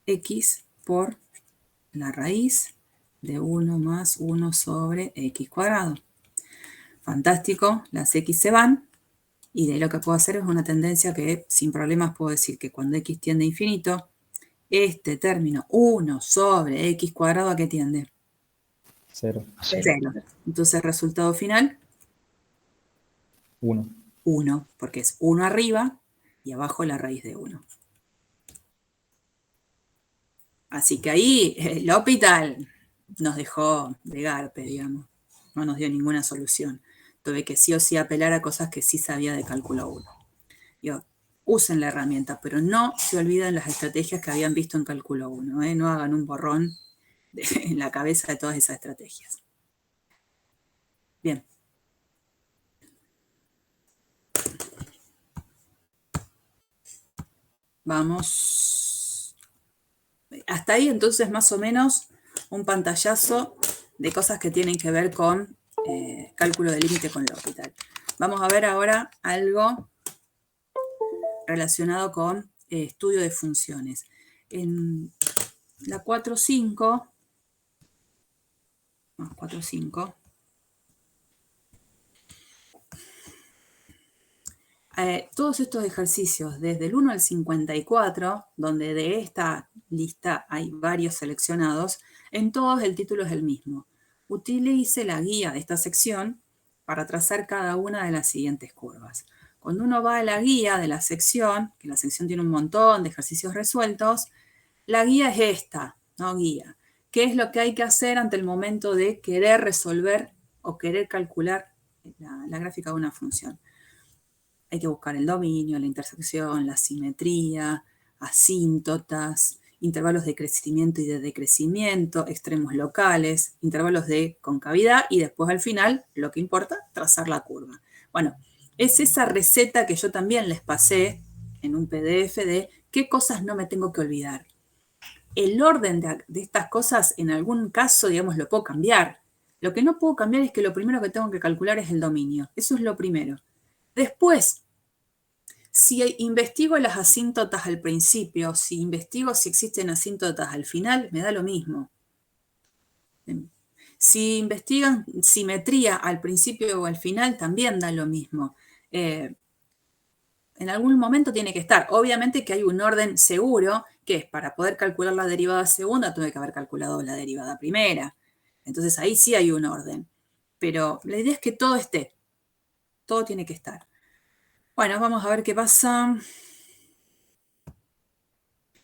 x por la raíz de 1 más 1 sobre x cuadrado. Fantástico, las x se van y de ahí lo que puedo hacer es una tendencia que sin problemas puedo decir que cuando x tiende a infinito, este término 1 sobre x cuadrado, ¿a qué tiende? 0. 0. Entonces, resultado final, 1. 1, porque es 1 arriba y abajo la raíz de 1. Así que ahí el L'Hopital nos dejó de garpe, digamos. No nos dio ninguna solución. Tuve que sí o sí apelar a cosas que sí sabía de cálculo 1. Digo, usen la herramienta, pero no se olviden las estrategias que habían visto en cálculo 1. No hagan un borrón en la cabeza de todas esas estrategias. Bien. Vamos. Hasta ahí entonces más o menos un pantallazo de cosas que tienen que ver con cálculo de límite con L'Hopital. Vamos a ver ahora algo relacionado con estudio de funciones. En la 4.5, no, 4.5, todos estos ejercicios, desde el 1 al 54, donde de esta lista hay varios seleccionados, en todos el título es el mismo. Utilice la guía de esta sección para trazar cada una de las siguientes curvas. Cuando uno va a la guía de la sección, que la sección tiene un montón de ejercicios resueltos, la guía es esta, ¿no? Guía. ¿Qué es lo que hay que hacer ante el momento de querer resolver o querer calcular la gráfica de una función? Hay que buscar el dominio, la intersección, la simetría, asíntotas, intervalos de crecimiento y de decrecimiento, extremos locales, intervalos de concavidad y después al final, lo que importa, trazar la curva. Bueno, es esa receta que yo también les pasé en un PDF de qué cosas no me tengo que olvidar. El orden de estas cosas, en algún caso, digamos, lo puedo cambiar. Lo que no puedo cambiar es que lo primero que tengo que calcular es el dominio. Eso es lo primero. Después, si investigo las asíntotas al principio, si investigo si existen asíntotas al final, me da lo mismo. Si investigan simetría al principio o al final, también da lo mismo. En algún momento tiene que estar. Obviamente que hay un orden seguro, que es para poder calcular la derivada segunda, tuve que haber calculado la derivada primera. Entonces ahí sí hay un orden. Pero la idea es que todo esté. Todo tiene que estar. Bueno, vamos a ver qué pasa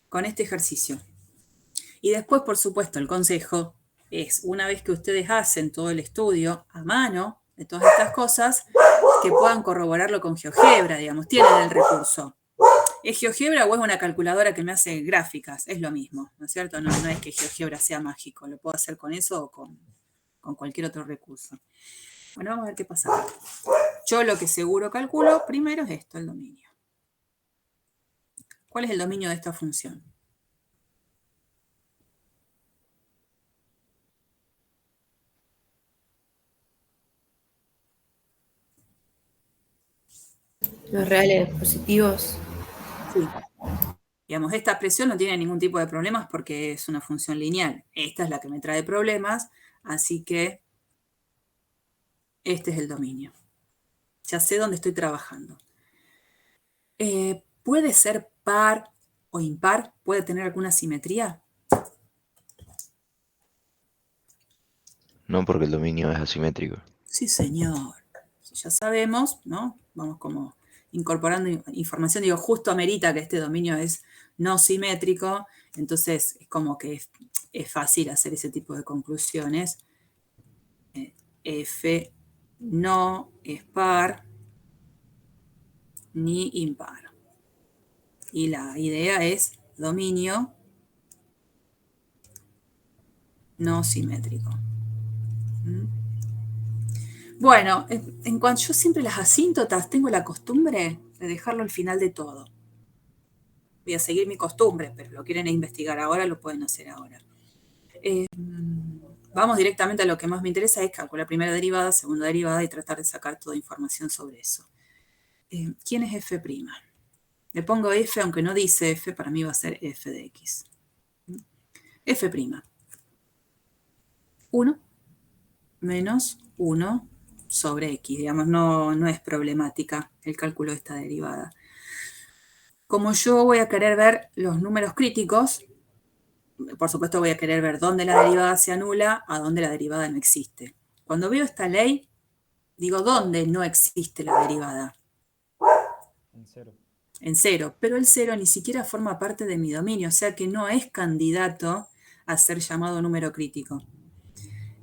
con este ejercicio. Y después, por supuesto, el consejo es, una vez que ustedes hacen todo el estudio a mano de todas estas cosas, que puedan corroborarlo con GeoGebra, digamos, tienen el recurso. ¿Es GeoGebra o es una calculadora que me hace gráficas? Es lo mismo, ¿no es cierto? No es que GeoGebra sea mágico, lo puedo hacer con eso o con cualquier otro recurso. Bueno, vamos a ver qué pasa. Yo lo que seguro calculo primero es esto, el dominio. ¿Cuál es el dominio de esta función? Los reales positivos. Sí. Digamos, esta expresión no tiene ningún tipo de problemas porque es una función lineal. Esta es la que me trae problemas, así que Este es el dominio. Ya sé dónde estoy trabajando. ¿Puede ser par o impar? ¿Puede tener alguna simetría? No, porque el dominio es asimétrico. Sí, señor. Ya sabemos, ¿no? Vamos como incorporando información. Digo, justo amerita que este dominio es no simétrico, entonces es como que es fácil hacer ese tipo de conclusiones. F no es par ni impar. Y la idea es dominio no simétrico. Bueno, en cuanto yo siempre las asíntotas tengo la costumbre de dejarlo al final de todo. Voy a seguir mi costumbre, pero lo quieren investigar ahora, lo pueden hacer ahora. Vamos directamente a lo que más me interesa, es calcular primera derivada, segunda derivada y tratar de sacar toda información sobre eso. ¿Quién es f'? Le pongo f, aunque no dice f, para mí va a ser f de x. F'. 1 menos 1 sobre x. Digamos, no es problemática el cálculo de esta derivada. Como yo voy a querer ver los números críticos, por supuesto voy a querer ver dónde la derivada se anula, a dónde la derivada no existe. Cuando veo esta ley, digo, ¿dónde no existe la derivada? En cero. En cero, pero el cero ni siquiera forma parte de mi dominio, o sea que no es candidato a ser llamado número crítico.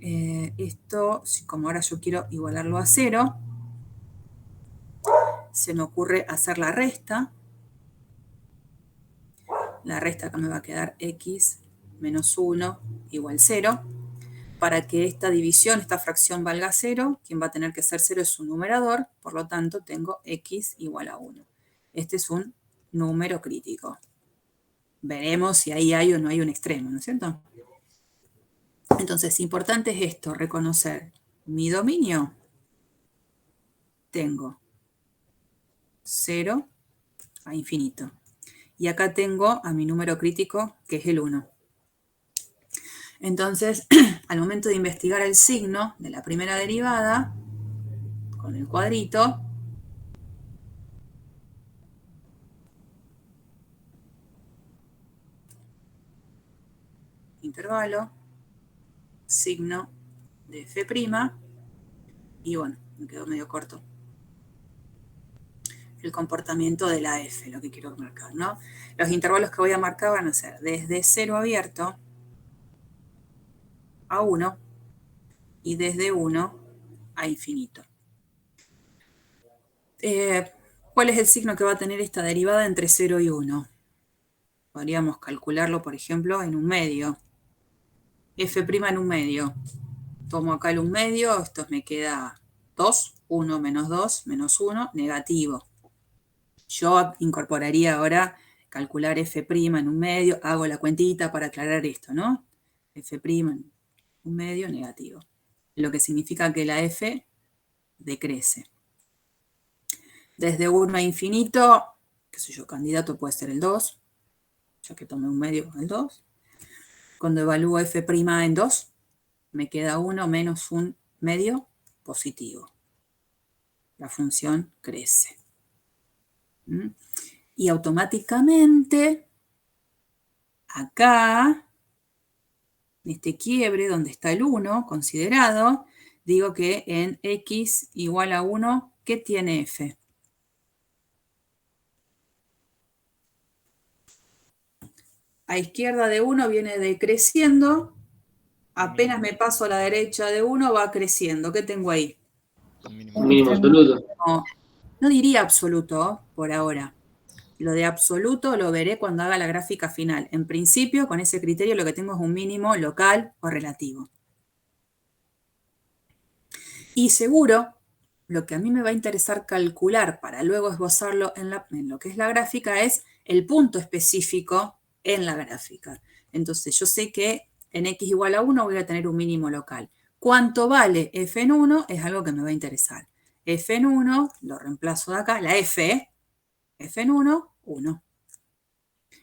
Esto, como ahora yo quiero igualarlo a 0, se me ocurre hacer la resta. La resta acá me va a quedar x menos 1 igual 0. Para que esta división, esta fracción valga 0, quien va a tener que ser 0 es su numerador, por lo tanto tengo x igual a 1. Este es un número crítico. Veremos si ahí hay o no hay un extremo, ¿no es cierto? Entonces, importante es esto, reconocer mi dominio. Tengo 0 a infinito. Y acá tengo a mi número crítico, que es el 1. Entonces, al momento de investigar el signo de la primera derivada, con el cuadrito, intervalo, signo de f', y bueno, me quedó medio corto el comportamiento de la f, lo que quiero marcar, ¿no? Los intervalos que voy a marcar van a ser desde 0 abierto a 1 y desde 1 a infinito. ¿Cuál es el signo que va a tener esta derivada entre 0 y 1? Podríamos calcularlo, por ejemplo, en un medio. F' en un medio. Tomo acá el un medio, esto me queda 2, 1 menos 2, menos 1, negativo. Yo incorporaría ahora calcular f' en un medio, hago la cuentita para aclarar esto, ¿no? F' en un medio, negativo. Lo que significa que la f decrece. Desde 1 a infinito, qué sé yo, candidato puede ser el 2, ya que tomé un medio el 2. Cuando evalúo f' en 2, me queda 1 menos un medio positivo. La función crece. Y automáticamente, acá, en este quiebre donde está el 1 considerado, digo que en x igual a 1, ¿qué tiene f? A izquierda de 1 viene decreciendo, apenas me paso a la derecha de 1 va creciendo. ¿Qué tengo ahí? Un mínimo absoluto. No diría absoluto por ahora. Lo de absoluto lo veré cuando haga la gráfica final. En principio, con ese criterio lo que tengo es un mínimo local o relativo. Y seguro, lo que a mí me va a interesar calcular para luego esbozarlo en lo que es la gráfica es el punto específico en la gráfica. Entonces yo sé que en x igual a 1 voy a tener un mínimo local. ¿Cuánto vale f en 1? Es algo que me va a interesar. F en 1, lo reemplazo de acá, la f en 1, 1.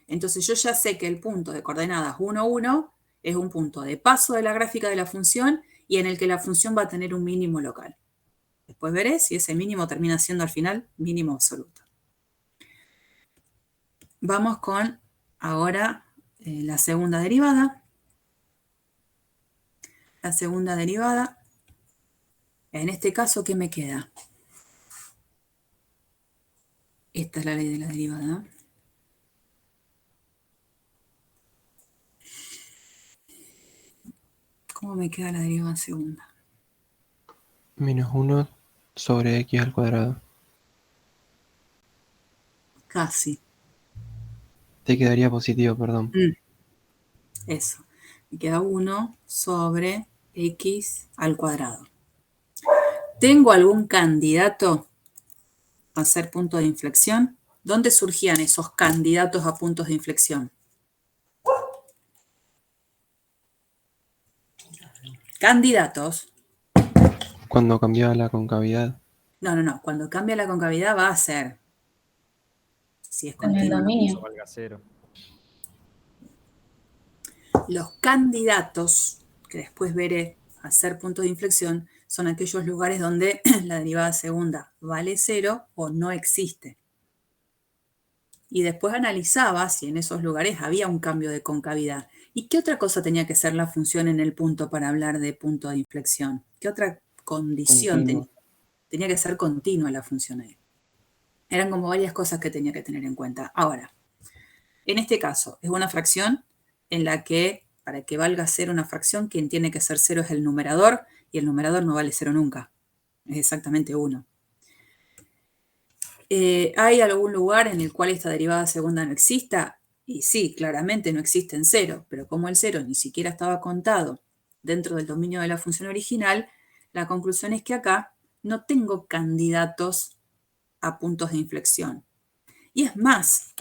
Entonces yo ya sé que el punto de coordenadas 1, 1 es un punto de paso de la gráfica de la función y en el que la función va a tener un mínimo local. Después veré si ese mínimo termina siendo al final mínimo absoluto. Vamos con ahora la segunda derivada. La segunda derivada, en este caso, ¿qué me queda? Esta es la ley de la derivada. ¿Cómo me queda la derivada segunda? Menos 1 sobre x al cuadrado. Casi. Te quedaría positivo, perdón. Eso. Me queda 1 sobre x al cuadrado. ¿Tengo algún candidato a ser punto de inflexión? ¿Dónde surgían esos candidatos a puntos de inflexión? Candidatos. Cuando cambiaba la concavidad. No. Cuando cambia la concavidad va a ser. Si es Con el continuo. dominio. Eso valga 0. Los candidatos, que después veré a ser puntos de inflexión, son aquellos lugares donde la derivada segunda vale 0 o no existe. Y después analizaba si en esos lugares había un cambio de concavidad. ¿Y qué otra cosa tenía que ser la función en el punto para hablar de punto de inflexión? ¿Qué otra condición tenía que ser continua la función ahí? Eran como varias cosas que tenía que tener en cuenta. Ahora, en este caso, es una fracción en la que, para que valga ser una fracción, quien tiene que ser 0 es el numerador, y el numerador no vale 0 nunca. Es exactamente 1. ¿Hay algún lugar en el cual esta derivada segunda no exista? Y sí, claramente no existe en 0, pero como el 0 ni siquiera estaba contado dentro del dominio de la función original, la conclusión es que acá no tengo candidatos a puntos de inflexión. Y es más,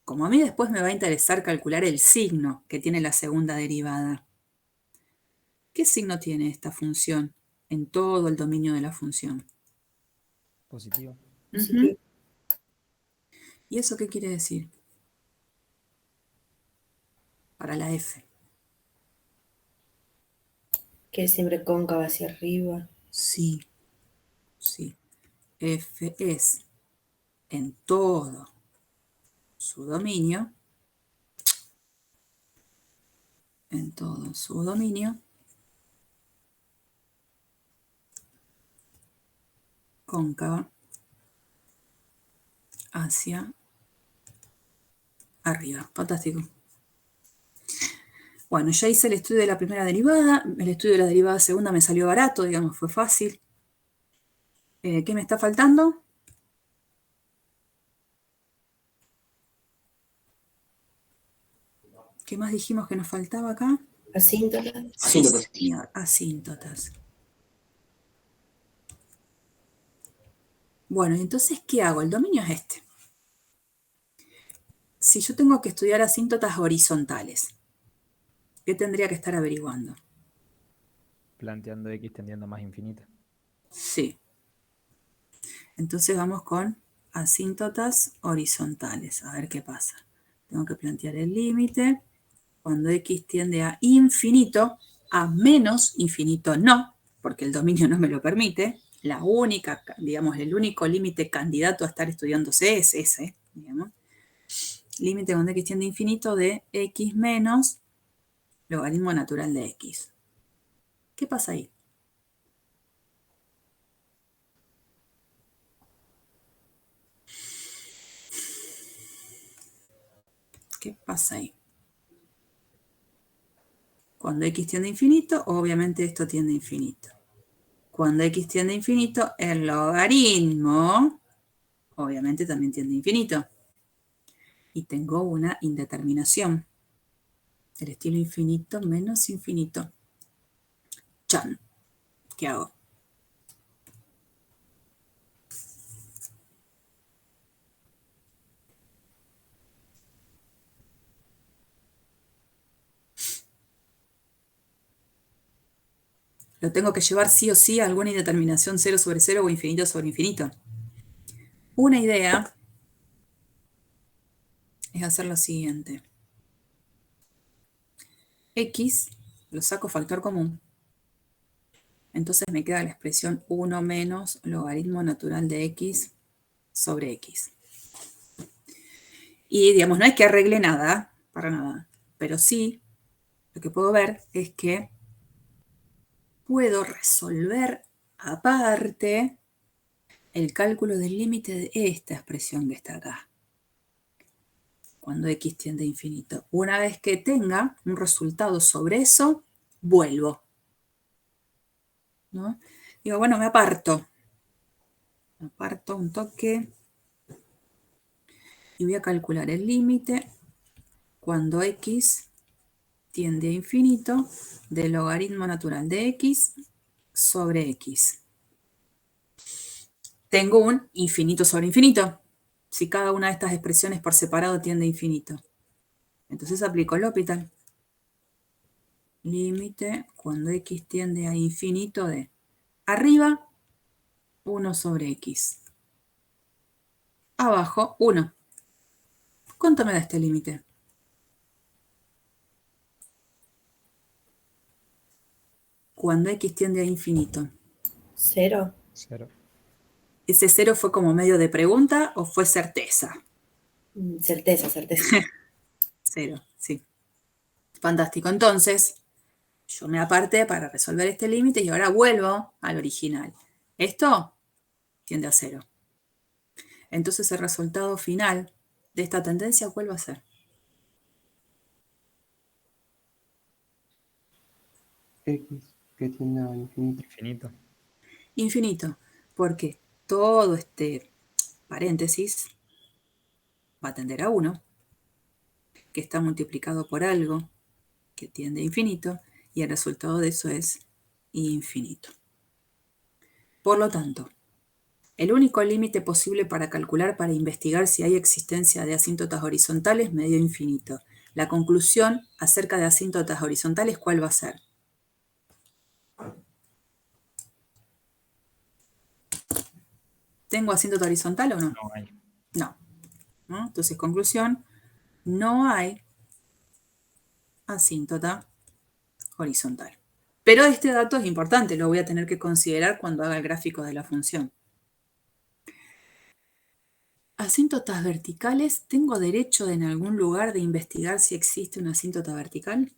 como a mí después me va a interesar calcular el signo que tiene la segunda derivada. ¿Qué signo tiene esta función en todo el dominio de la función? Positivo. Ujú. ¿Y eso qué quiere decir? Para la f. Que es siempre cóncava hacia arriba. Sí. F es en todo su dominio, cóncava hacia arriba. Fantástico. Bueno, ya hice el estudio de la primera derivada, el estudio de la derivada segunda me salió barato, digamos, fue fácil. ¿Qué me está faltando? ¿Qué más dijimos que nos faltaba acá? Asíntotas. Asíntotas. Señor, asíntotas. Bueno, entonces, ¿qué hago? El dominio es este. Si yo tengo que estudiar asíntotas horizontales, ¿qué tendría que estar averiguando? Planteando x tendiendo a más infinito. Sí. Entonces vamos con asíntotas horizontales. A ver qué pasa. Tengo que plantear el límite. Cuando x tiende a infinito, a menos infinito no, porque el dominio no me lo permite. La única, digamos, el único límite candidato a estar estudiándose es ese, digamos. Límite cuando x tiende a infinito de x menos logaritmo natural de x. ¿Qué pasa ahí? ¿Qué pasa ahí? Cuando x tiende a infinito, obviamente esto tiende a infinito. Cuando x tiende a infinito, el logaritmo, obviamente también tiende a infinito. Y tengo una indeterminación. El estilo infinito menos infinito. Chan. ¿Qué hago? Lo tengo que llevar sí o sí a alguna indeterminación 0 sobre 0 o infinito sobre infinito. Una idea es hacer lo siguiente. X lo saco factor común. Entonces me queda la expresión 1 menos logaritmo natural de x sobre x. Y digamos, no es que arregle nada, para nada, pero sí, lo que puedo ver es que puedo resolver aparte el cálculo del límite de esta expresión que está acá, cuando x tiende a infinito. Una vez que tenga un resultado sobre eso, vuelvo, ¿no? Digo, bueno, me aparto un toque y voy a calcular el límite cuando x tiende a infinito del logaritmo natural de x sobre x. Tengo un infinito sobre infinito, si cada una de estas expresiones por separado tiende a infinito. Entonces aplico el L'Hopital. Límite cuando x tiende a infinito de arriba 1 sobre x. Abajo 1. ¿Cuánto me da este límite? Cuando x tiende a infinito. 0. 0. ¿Ese 0 fue como medio de pregunta o fue certeza? Certeza, certeza. 0, sí. Fantástico. Entonces, yo me aparté para resolver este límite y ahora vuelvo al original. Esto tiende a 0. Entonces el resultado final de esta tendencia, ¿cuál va a ser? X que tiende a infinito. Infinito. Infinito, porque todo este paréntesis va a tender a 1, que está multiplicado por algo que tiende a infinito, y el resultado de eso es infinito. Por lo tanto, el único límite posible para calcular, para investigar si hay existencia de asíntotas horizontales, me dio infinito. La conclusión acerca de asíntotas horizontales, ¿cuál va a ser? ¿Tengo asíntota horizontal o no? No hay. No. ¿No? Entonces, conclusión, no hay asíntota horizontal. Pero este dato es importante, lo voy a tener que considerar cuando haga el gráfico de la función. ¿Asíntotas verticales? ¿Tengo derecho en algún lugar de investigar si existe una asíntota vertical?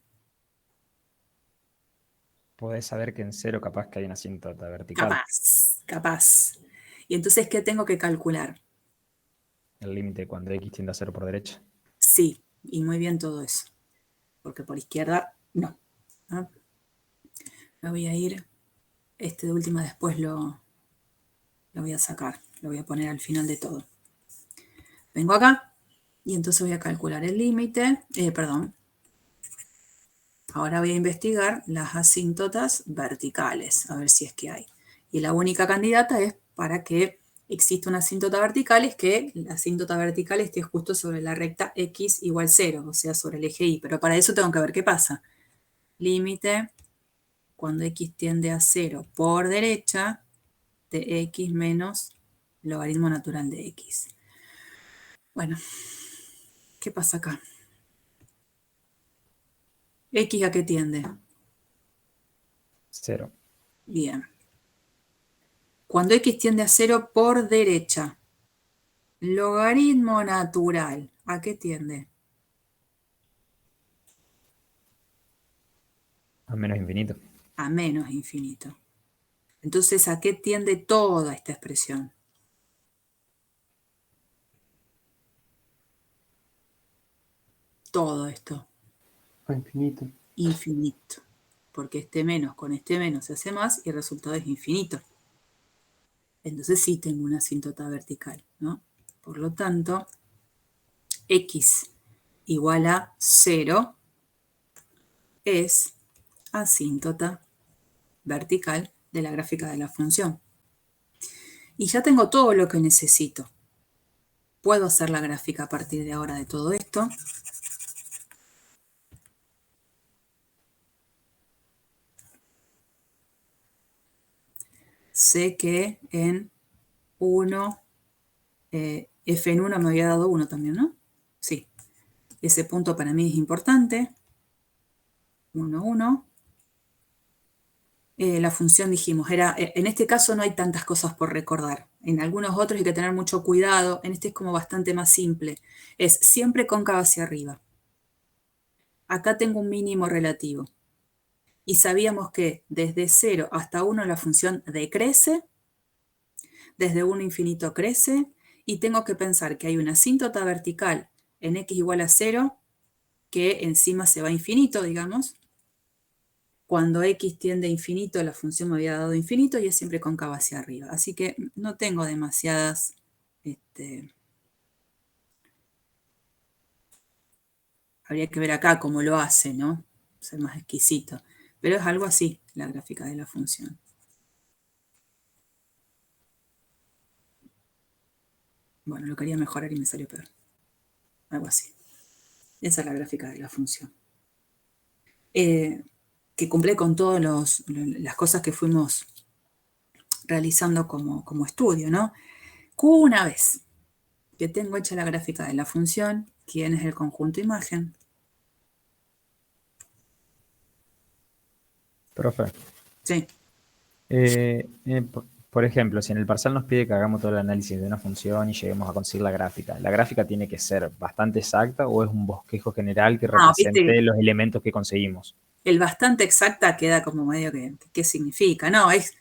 Podés saber que en 0 capaz que hay una asíntota vertical. Capaz. Y entonces, ¿qué tengo que calcular? El límite cuando x tiende a 0 por derecha. Sí, y muy bien todo eso. Porque por izquierda, no. ¿No? Me voy a ir, de última después lo voy a sacar, lo voy a poner al final de todo. Vengo acá y entonces voy a calcular el límite, Ahora voy a investigar las asíntotas verticales, a ver si es que hay. Y la única candidata es para que exista una asíntota vertical, es que la asíntota vertical esté justo sobre la recta x igual 0, o sea, sobre el eje y. Pero para eso tengo que ver qué pasa. Límite cuando x tiende a 0 por derecha de x menos logaritmo natural de x. Bueno, ¿qué pasa acá? ¿X a qué tiende? 0. Bien. Cuando x tiende a 0 por derecha, logaritmo natural, ¿a qué tiende? A menos infinito. A menos infinito. Entonces, ¿a qué tiende toda esta expresión? Todo esto. A infinito. Infinito. Porque este menos con este menos se hace más y el resultado es infinito. Entonces sí tengo una asíntota vertical, ¿no? Por lo tanto, x igual a 0 es asíntota vertical de la gráfica de la función. Y ya tengo todo lo que necesito. Puedo hacer la gráfica a partir de ahora de todo esto. Sé que en 1, f en 1 me había dado 1 también, ¿no? Sí. Ese punto para mí es importante. 1, 1. La función dijimos, en este caso no hay tantas cosas por recordar. En algunos otros hay que tener mucho cuidado. En este es como bastante más simple. Es siempre cóncava hacia arriba. Acá tengo un mínimo relativo. Y sabíamos que desde 0 hasta 1 la función decrece, desde 1 a infinito crece, y tengo que pensar que hay una asíntota vertical en x igual a 0, que encima se va a infinito, digamos. Cuando x tiende a infinito, la función me había dado infinito y es siempre cóncava hacia arriba. Así que no tengo demasiadas... habría que ver acá cómo lo hace, ¿no? Ser más exquisito. Pero es algo así, la gráfica de la función. Bueno, lo quería mejorar y me salió peor. Algo así. Esa es la gráfica de la función. Que cumple con todas las cosas que fuimos realizando como estudio, ¿no? Una vez que tengo hecha la gráfica de la función, ¿quién es el conjunto imagen? Profe. Sí. Por ejemplo, si en el parcial nos pide que hagamos todo el análisis de una función y lleguemos a conseguir ¿la gráfica tiene que ser bastante exacta o es un bosquejo general que represente ¿viste? los elementos que conseguimos? El bastante exacta queda como medio que, ¿qué significa? No, es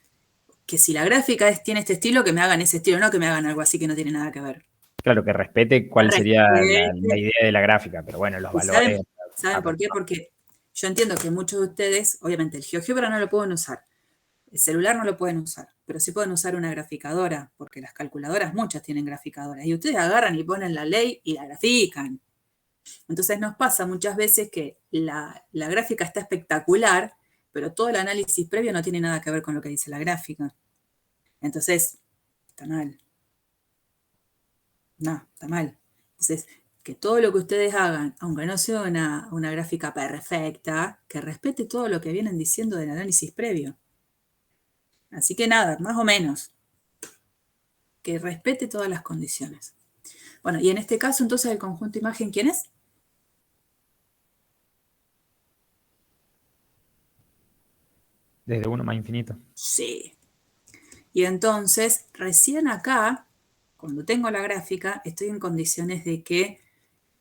que si la gráfica tiene este estilo, que me hagan ese estilo, no que me hagan algo así que no tiene nada que ver. Claro, que respete cuál sería la Respete. idea de la gráfica, pero bueno, los ¿Y valores... saben por qué? Porque yo entiendo que muchos de ustedes, obviamente el GeoGebra no lo pueden usar, el celular no lo pueden usar, pero sí pueden usar una graficadora, porque las calculadoras muchas tienen graficadoras, y ustedes agarran y ponen la ley y la grafican. Entonces nos pasa muchas veces que la gráfica está espectacular, pero todo el análisis previo no tiene nada que ver con lo que dice la gráfica. Entonces, está mal. No, está mal. Entonces, que todo lo que ustedes hagan, aunque no sea una gráfica perfecta, que respete todo lo que vienen diciendo del análisis previo. Así que nada, más o menos. Que respete todas las condiciones. Bueno, y en este caso, entonces, el conjunto imagen, ¿quién es? Desde 1 más infinito. Sí. Y entonces, recién acá, cuando tengo la gráfica, estoy en condiciones de que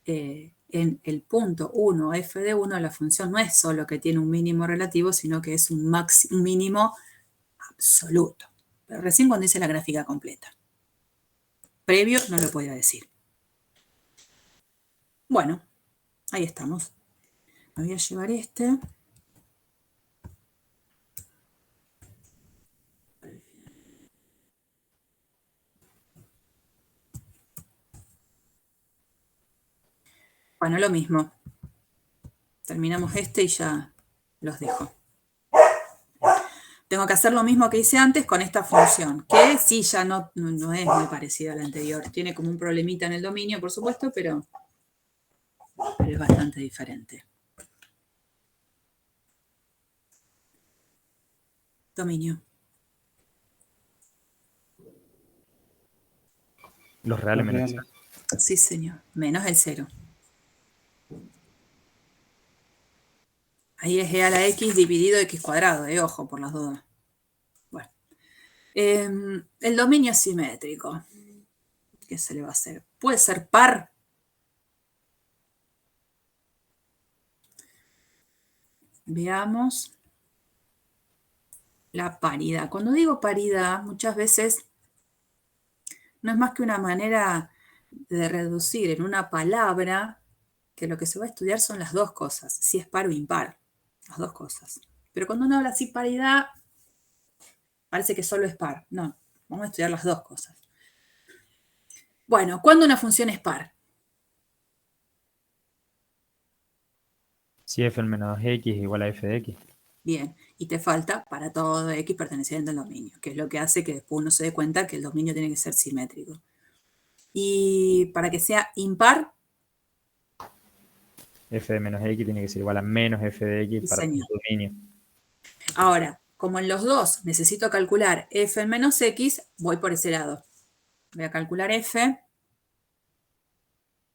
en el punto 1, f de 1, la función no es solo que tiene un mínimo relativo, sino que es un mínimo absoluto. Pero recién cuando hice la gráfica completa. Previo no lo podía decir. Bueno, ahí estamos. Me voy a llevar este. Bueno, lo mismo. Terminamos este y ya los dejo. Tengo que hacer lo mismo que hice antes con esta función, que sí ya no es muy parecida a la anterior. Tiene como un problemita en el dominio, por supuesto, pero es bastante diferente. Dominio. Los reales menos. Sí, señor. Menos el 0. Ahí es e a la x dividido x cuadrado, ojo, por las dudas. Bueno. El dominio es simétrico. ¿Qué se le va a hacer? Puede ser par. Veamos la paridad. Cuando digo paridad, muchas veces no es más que una manera de reducir en una palabra que lo que se va a estudiar son las dos cosas, si es par o impar, las dos cosas. Pero cuando uno habla así paridad, parece que solo es par. No, vamos a estudiar las dos cosas. Bueno, ¿cuándo una función es par? Si f menos x igual a f de x. Bien, y te falta para todo x perteneciente al dominio, que es lo que hace que después uno se dé cuenta que el dominio tiene que ser simétrico. Y para que sea impar, F de menos x tiene que ser igual a menos f de x para el dominio. Ahora, como en los dos necesito calcular f en menos x, voy por ese lado. Voy a calcular f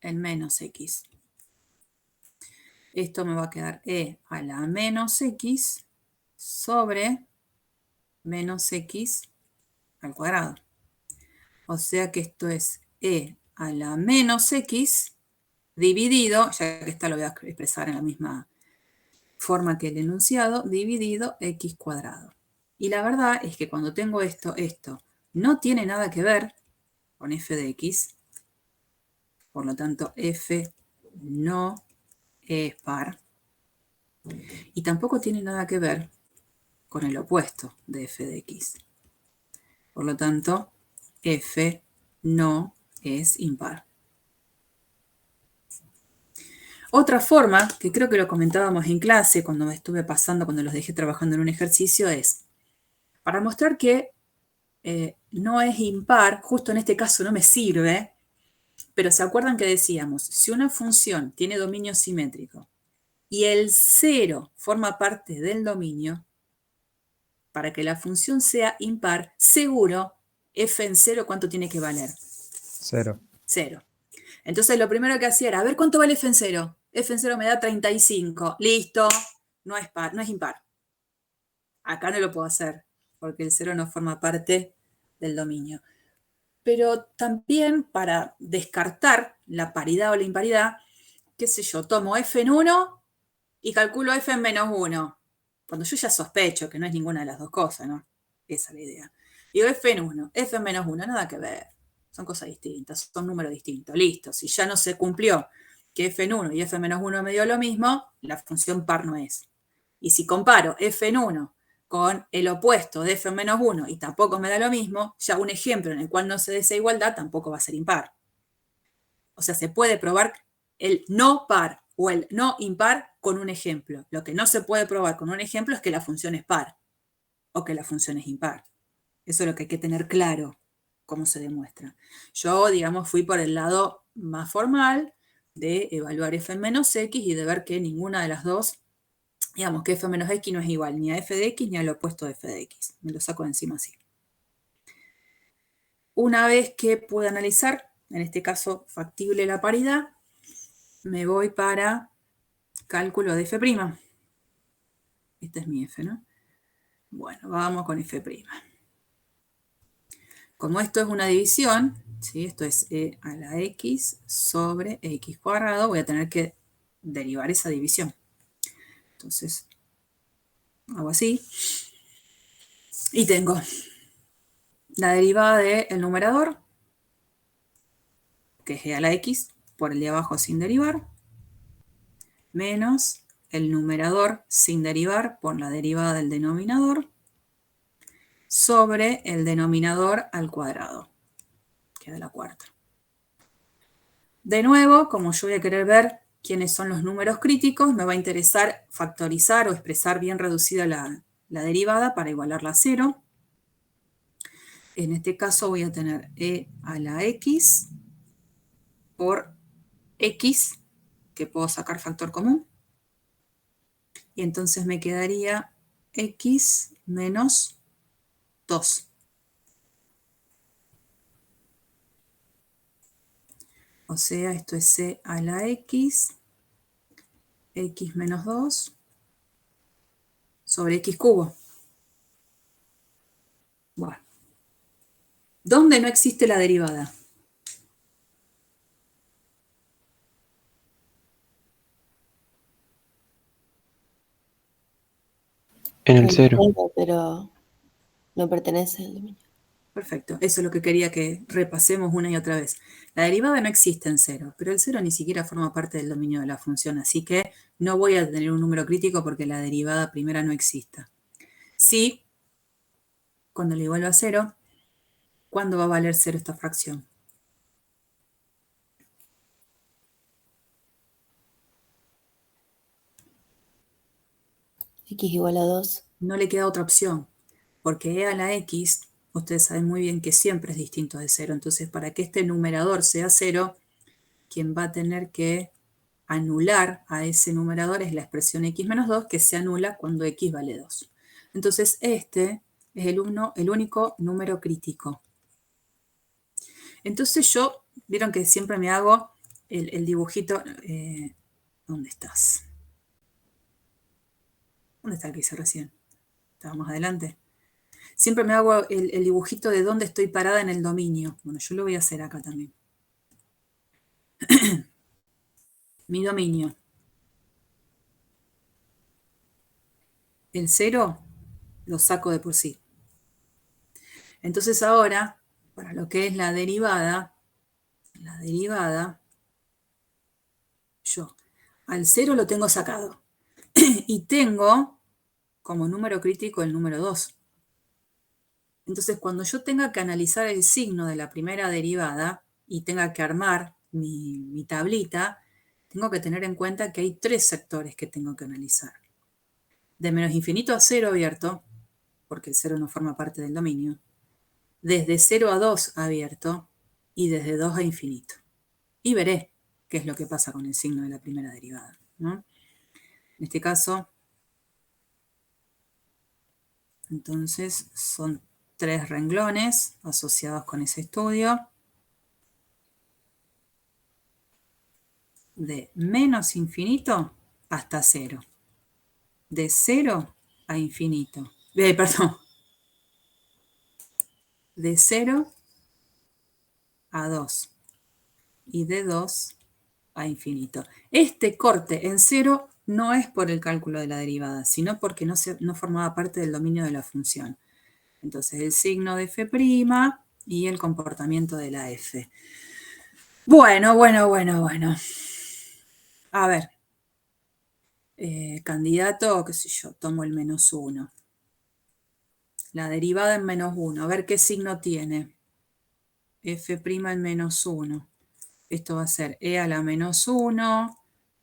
en menos x. Esto me va a quedar e a la menos x sobre menos x al cuadrado. O sea que esto es e a la menos x dividido, ya que esta lo voy a expresar en la misma forma que el enunciado, dividido x cuadrado. Y la verdad es que cuando tengo esto no tiene nada que ver con f de x, por lo tanto f no es par, y tampoco tiene nada que ver con el opuesto de f de x. Por lo tanto, f no es impar. Otra forma, que creo que lo comentábamos en clase cuando me estuve pasando, cuando los dejé trabajando en un ejercicio, es para mostrar que no es impar, justo en este caso no me sirve, pero ¿se acuerdan que decíamos? Si una función tiene dominio simétrico y el 0 forma parte del dominio, para que la función sea impar, seguro, f en 0, ¿cuánto tiene que valer? 0. 0. Entonces lo primero que hacía era, a ver cuánto vale f en 0. F en 0 me da 35. Listo, no es impar. Acá no lo puedo hacer, porque el 0 no forma parte del dominio. Pero también para descartar la paridad o la imparidad, qué sé yo, tomo f en 1 y calculo f en menos 1. Cuando yo ya sospecho que no es ninguna de las dos cosas, ¿no? Esa es la idea. Digo f en 1, f en menos 1, nada que ver. Son cosas distintas, son números distintos. Listo, si ya no se cumplió que f en 1 y f en menos 1 me dio lo mismo, la función par no es. Y si comparo f en 1 con el opuesto de f en menos 1 y tampoco me da lo mismo, ya un ejemplo en el cual no se dé esa igualdad tampoco va a ser impar. O sea, se puede probar el no par o el no impar con un ejemplo. Lo que no se puede probar con un ejemplo es que la función es par o que la función es impar. Eso es lo que hay que tener claro, cómo se demuestra. Yo, digamos, fui por el lado más formal de evaluar f en menos x y de ver que ninguna de las dos, digamos, que f menos x no es igual ni a f de x ni al opuesto de f de x. Me lo saco de encima así. Una vez que pueda analizar, en este caso factible la paridad, me voy para cálculo de f'. Este es mi f, ¿no? Bueno, vamos con f'. Como esto es una división, ¿sí? Esto es e a la x sobre x cuadrado, voy a tener que derivar esa división. Entonces, hago así. Y tengo la derivada del numerador, que es e a la x, por el de abajo sin derivar, menos el numerador sin derivar por la derivada del denominador, sobre el denominador al cuadrado, queda la cuarta. De nuevo, como yo voy a querer ver quiénes son los números críticos, me va a interesar factorizar o expresar bien reducida la derivada para igualarla a 0. En este caso voy a tener e a la x por x, que puedo sacar factor común. Y entonces me quedaría x menos 2. O sea, esto es c a la x menos 2, sobre x cubo. Bueno. ¿Dónde no existe la derivada? En el 0. Pero no pertenece al dominio. Perfecto, eso es lo que quería que repasemos una y otra vez. La derivada no existe en 0, pero el 0 ni siquiera forma parte del dominio de la función, así que no voy a tener un número crítico porque la derivada primera no exista. Sí, cuando le igualo a 0, ¿cuándo va a valer 0 esta fracción? X igual a 2. No le queda otra opción, porque e a la x, ustedes saben muy bien que siempre es distinto de 0, entonces para que este numerador sea 0, quien va a tener que anular a ese numerador es la expresión x menos 2, que se anula cuando x vale 2. Entonces este es el único número crítico. Entonces yo, vieron que siempre me hago el dibujito. ¿Dónde estás? ¿Dónde está el que hice recién? ¿Estábamos adelante? Siempre me hago el dibujito de dónde estoy parada en el dominio. Bueno, yo lo voy a hacer acá también. Mi dominio. El 0 lo saco de por sí. Entonces ahora, para lo que es la derivada, yo al 0 lo tengo sacado. Y tengo como número crítico el número 2. Entonces, cuando yo tenga que analizar el signo de la primera derivada y tenga que armar mi tablita, tengo que tener en cuenta que hay 3 sectores que tengo que analizar. De menos infinito a 0 abierto, porque el 0 no forma parte del dominio. Desde 0 a 2 abierto y desde 2 a infinito. Y veré qué es lo que pasa con el signo de la primera derivada, ¿no? En este caso, entonces son 3 renglones asociados con ese estudio. De menos infinito hasta 0. De 0 a infinito. Perdón. De 0 a 2. Y de 2 a infinito. Este corte en 0 no es por el cálculo de la derivada, sino porque no formaba parte del dominio de la función. Entonces el signo de f' y el comportamiento de la f. Bueno. A ver. Candidato, qué sé yo, tomo el menos 1. La derivada en menos 1. A ver qué signo tiene. F' en menos 1. Esto va a ser e a la menos 1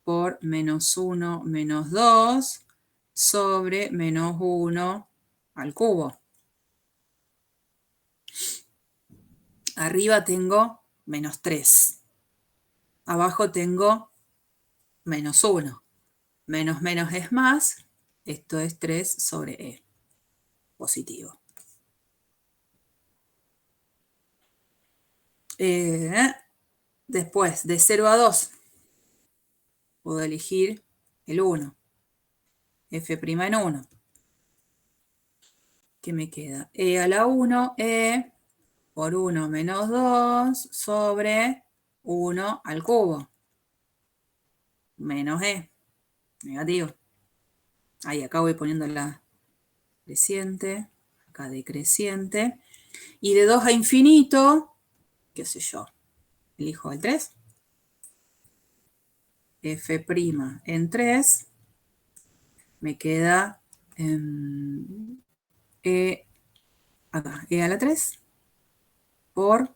por menos 1 menos 2 sobre menos 1 al cubo. Arriba tengo menos 3. Abajo tengo menos 1. Menos menos es más. Esto es 3 sobre e. Positivo. Después, de 0 a 2, puedo elegir el 1. F' en 1. ¿Qué me queda? E a la 1, E por 1 menos 2 sobre 1 al cubo. Menos E. Negativo. Ahí, acá voy poniendo la creciente. Acá decreciente. Y de 2 a infinito, qué sé yo, elijo el 3. F' en 3. Me queda acá, e a la 3 por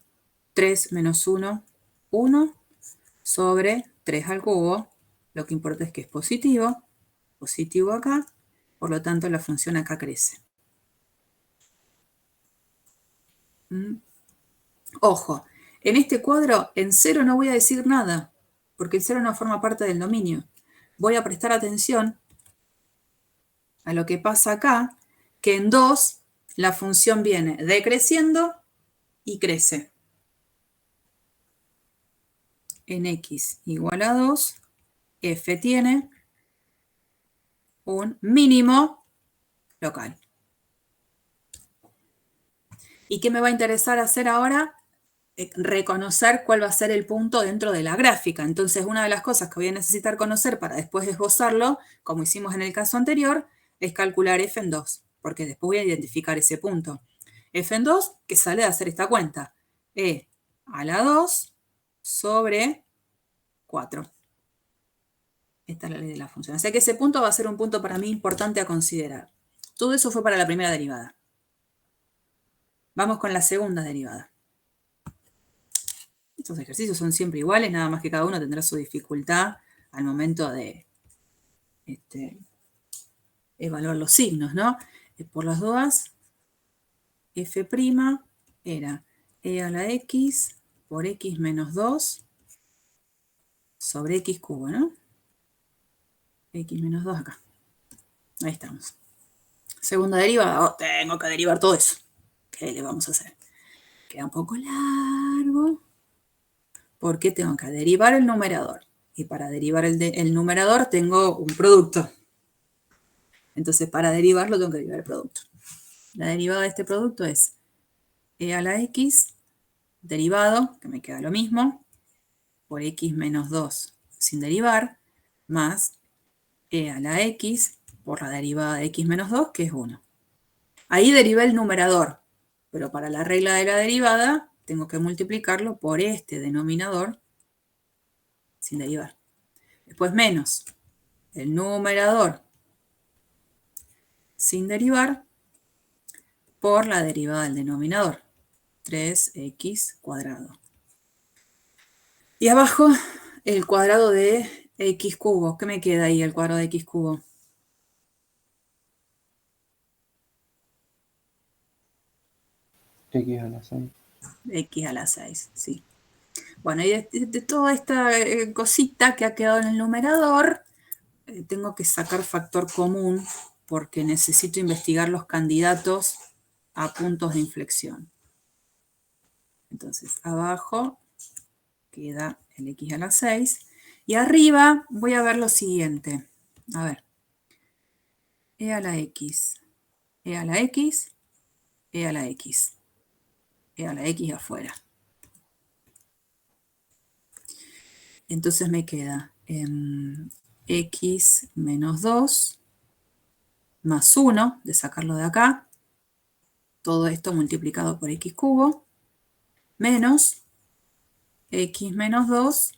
3 menos 1, 1 sobre 3 al cubo. Lo que importa es que es positivo. Positivo acá. Por lo tanto, la función acá crece. Ojo, en este cuadro, en 0 no voy a decir nada, porque el 0 no forma parte del dominio. Voy a prestar atención a lo que pasa acá, que en 2 la función viene decreciendo y crece. En x igual a 2, f tiene un mínimo local. ¿Y qué me va a interesar hacer ahora? Reconocer cuál va a ser el punto dentro de la gráfica. Entonces, una de las cosas que voy a necesitar conocer para después esbozarlo, como hicimos en el caso anterior, es calcular f en 2, porque después voy a identificar ese punto. F en 2, que sale de hacer esta cuenta. E a la 2 sobre 4. Esta es la ley de la función. O sea que ese punto va a ser un punto para mí importante a considerar. Todo eso fue para la primera derivada. Vamos con la segunda derivada. Estos ejercicios son siempre iguales, nada más que cada uno tendrá su dificultad al momento de evaluar los signos, ¿no? Por las dudas, f' era e a la x por x menos 2 sobre x cubo, ¿no? X menos 2 acá. Ahí estamos. Segunda derivada, tengo que derivar todo eso. ¿Qué le vamos a hacer? Queda un poco largo, porque tengo que derivar el numerador. Y para derivar el numerador tengo un producto. Entonces, para derivarlo tengo que derivar el producto. La derivada de este producto es e a la x, derivado, que me queda lo mismo, por x menos 2 sin derivar, más e a la x por la derivada de x menos 2, que es 1. Ahí derivé el numerador, pero para la regla de la derivada tengo que multiplicarlo por este denominador sin derivar. Después menos el numerador sin derivar por la derivada del denominador, 3x cuadrado. Y abajo el cuadrado de x cubo. ¿Qué me queda ahí el cuadrado de x cubo? X a la 6. X a la 6, sí. Bueno, y de toda esta cosita que ha quedado en el numerador, tengo que sacar factor común porque necesito investigar los candidatos a puntos de inflexión. Entonces, abajo queda el x a la 6. Y arriba voy a ver lo siguiente. A ver. E a la x. E a la x. E a la x. E a la x afuera. Entonces me queda x menos 2 más 1, de sacarlo de acá. Todo esto multiplicado por x cubo. Menos x menos 2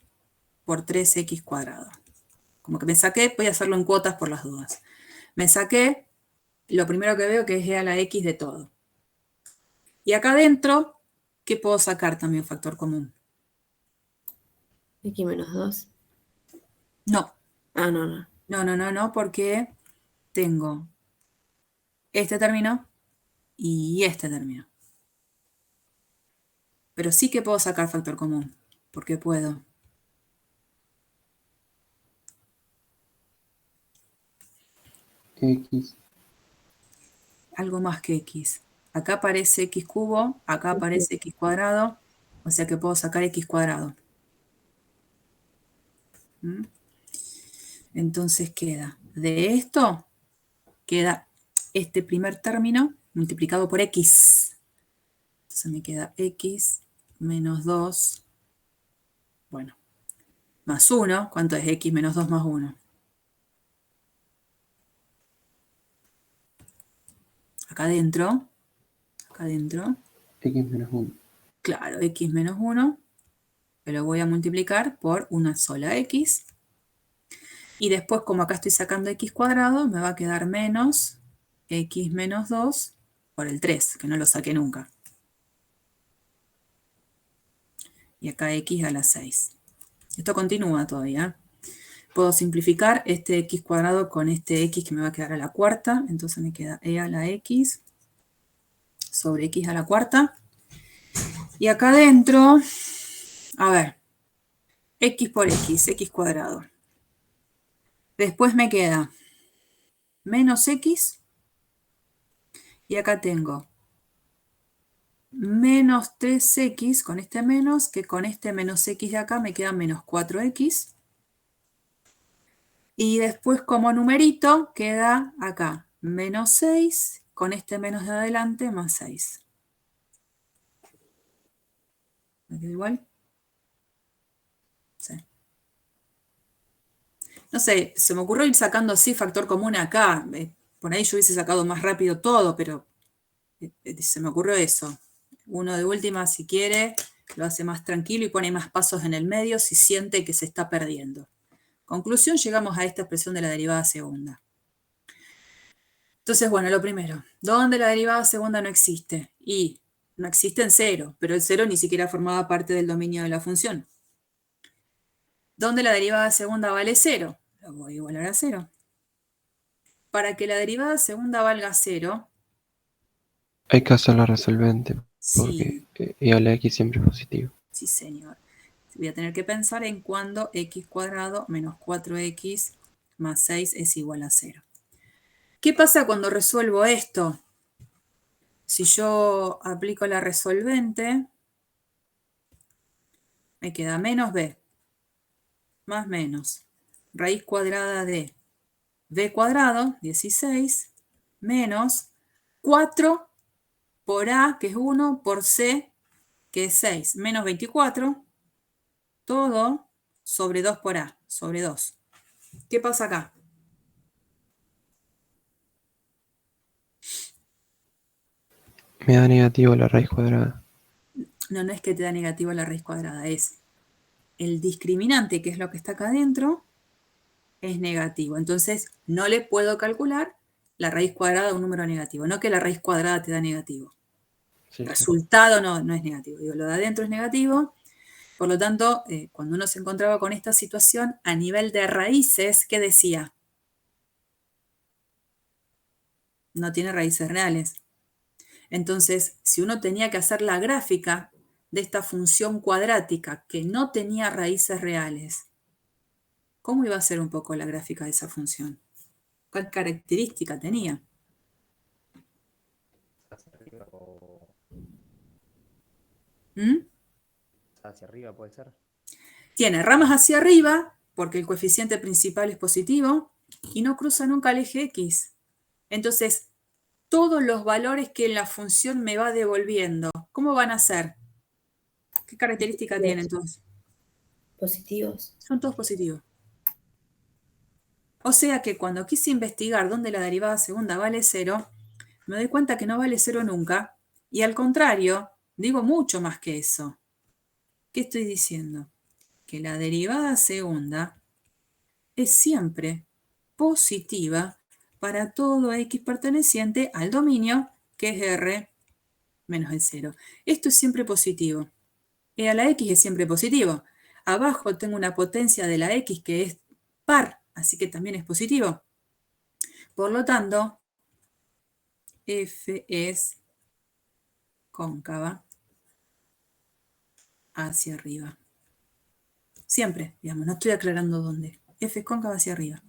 por 3x cuadrado. Como que me saqué, voy a hacerlo en cuotas por las dudas. Me saqué, lo primero que veo que es e a la x de todo. Y acá adentro, ¿qué puedo sacar también factor común? X menos 2. No. Ah, no, no. No, porque tengo este término y este término. Pero sí que puedo sacar factor común, porque puedo. X. Algo más que x. Acá aparece x cubo, acá aparece x cuadrado, o sea que puedo sacar x cuadrado. ¿Mm? Entonces queda, de esto, queda este primer término multiplicado por x. Entonces me queda x menos 2, bueno, más 1. ¿Cuánto es x menos 2 más 1? Acá adentro, X menos 1. claro, x menos 1, pero voy a multiplicar por una sola x. Y después, como acá estoy sacando x cuadrado, me va a quedar menos x menos 2 por el 3, que no lo saqué nunca. Y acá x a la 6. Esto continúa todavía. Puedo simplificar este x cuadrado con este x que me va a quedar a la cuarta. Entonces me queda e a la x sobre x a la cuarta. Y acá adentro, a ver, x por x cuadrado. Después me queda menos x. Y acá tengo menos 3x con este menos, que con este menos x de acá me queda menos 4x. Y después como numerito queda acá menos 6, con este menos de adelante más 6. ¿Me queda igual? Sí. No sé, se me ocurrió ir sacando así factor común acá. Por ahí yo hubiese sacado más rápido todo, pero se me ocurrió eso. Uno de última, si quiere, lo hace más tranquilo y pone más pasos en el medio si siente que se está perdiendo. Conclusión, llegamos a esta expresión de la derivada segunda. Entonces, bueno, lo primero, ¿dónde la derivada segunda no existe? Y no existe en cero, pero el cero ni siquiera formaba parte del dominio de la función. ¿Dónde la derivada segunda vale 0? Lo voy a igualar a 0. Para que la derivada segunda valga 0, Hay que hacerla resolvente, sí, porque e a la X siempre es positivo. sí señor. Voy a tener que pensar en cuándo x cuadrado menos 4x más 6 es igual a 0. ¿Qué pasa cuando resuelvo esto? Si yo aplico la resolvente, me queda menos b más menos raíz cuadrada de b cuadrado, 16, menos 4 por A, que es 1, por C, que es 6, menos 24, todo sobre 2 por A, sobre 2. ¿Qué pasa acá? Me da negativo la raíz cuadrada. No, no es que te da negativo la raíz cuadrada, es el discriminante, que es lo que está acá adentro, es negativo. Entonces, no le puedo calcular la raíz cuadrada de un número negativo. No que la raíz cuadrada te da negativo. Sí, El sí. resultado no es negativo. Digo, lo de adentro es negativo. Por lo tanto, cuando uno se encontraba con esta situación, a nivel de raíces, ¿qué decía? No tiene raíces reales. Entonces, si uno tenía que hacer la gráfica de esta función cuadrática que no tenía raíces reales, ¿cómo iba a ser un poco la gráfica de esa función? ¿Cuál característica tenía? Hacia arriba o ¿Mm? hacia arriba puede ser. Tiene ramas hacia arriba, porque el coeficiente principal es positivo, y no cruza nunca el eje X. Entonces, todos los valores que la función me va devolviendo, ¿cómo van a ser? ¿Qué característica tienen todos? Positivos. Son todos positivos. O sea que cuando quise investigar dónde la derivada segunda vale 0, me doy cuenta que no vale 0 nunca, y al contrario, digo mucho más que eso. ¿Qué estoy diciendo? Que la derivada segunda es siempre positiva para todo x perteneciente al dominio, que es R menos el 0. Esto es siempre positivo. E a la x es siempre positivo. Abajo tengo una potencia de la x que es par, así que también es positivo. Por lo tanto, f es cóncava hacia arriba. Siempre, digamos, no estoy aclarando dónde. F es cóncava hacia arriba.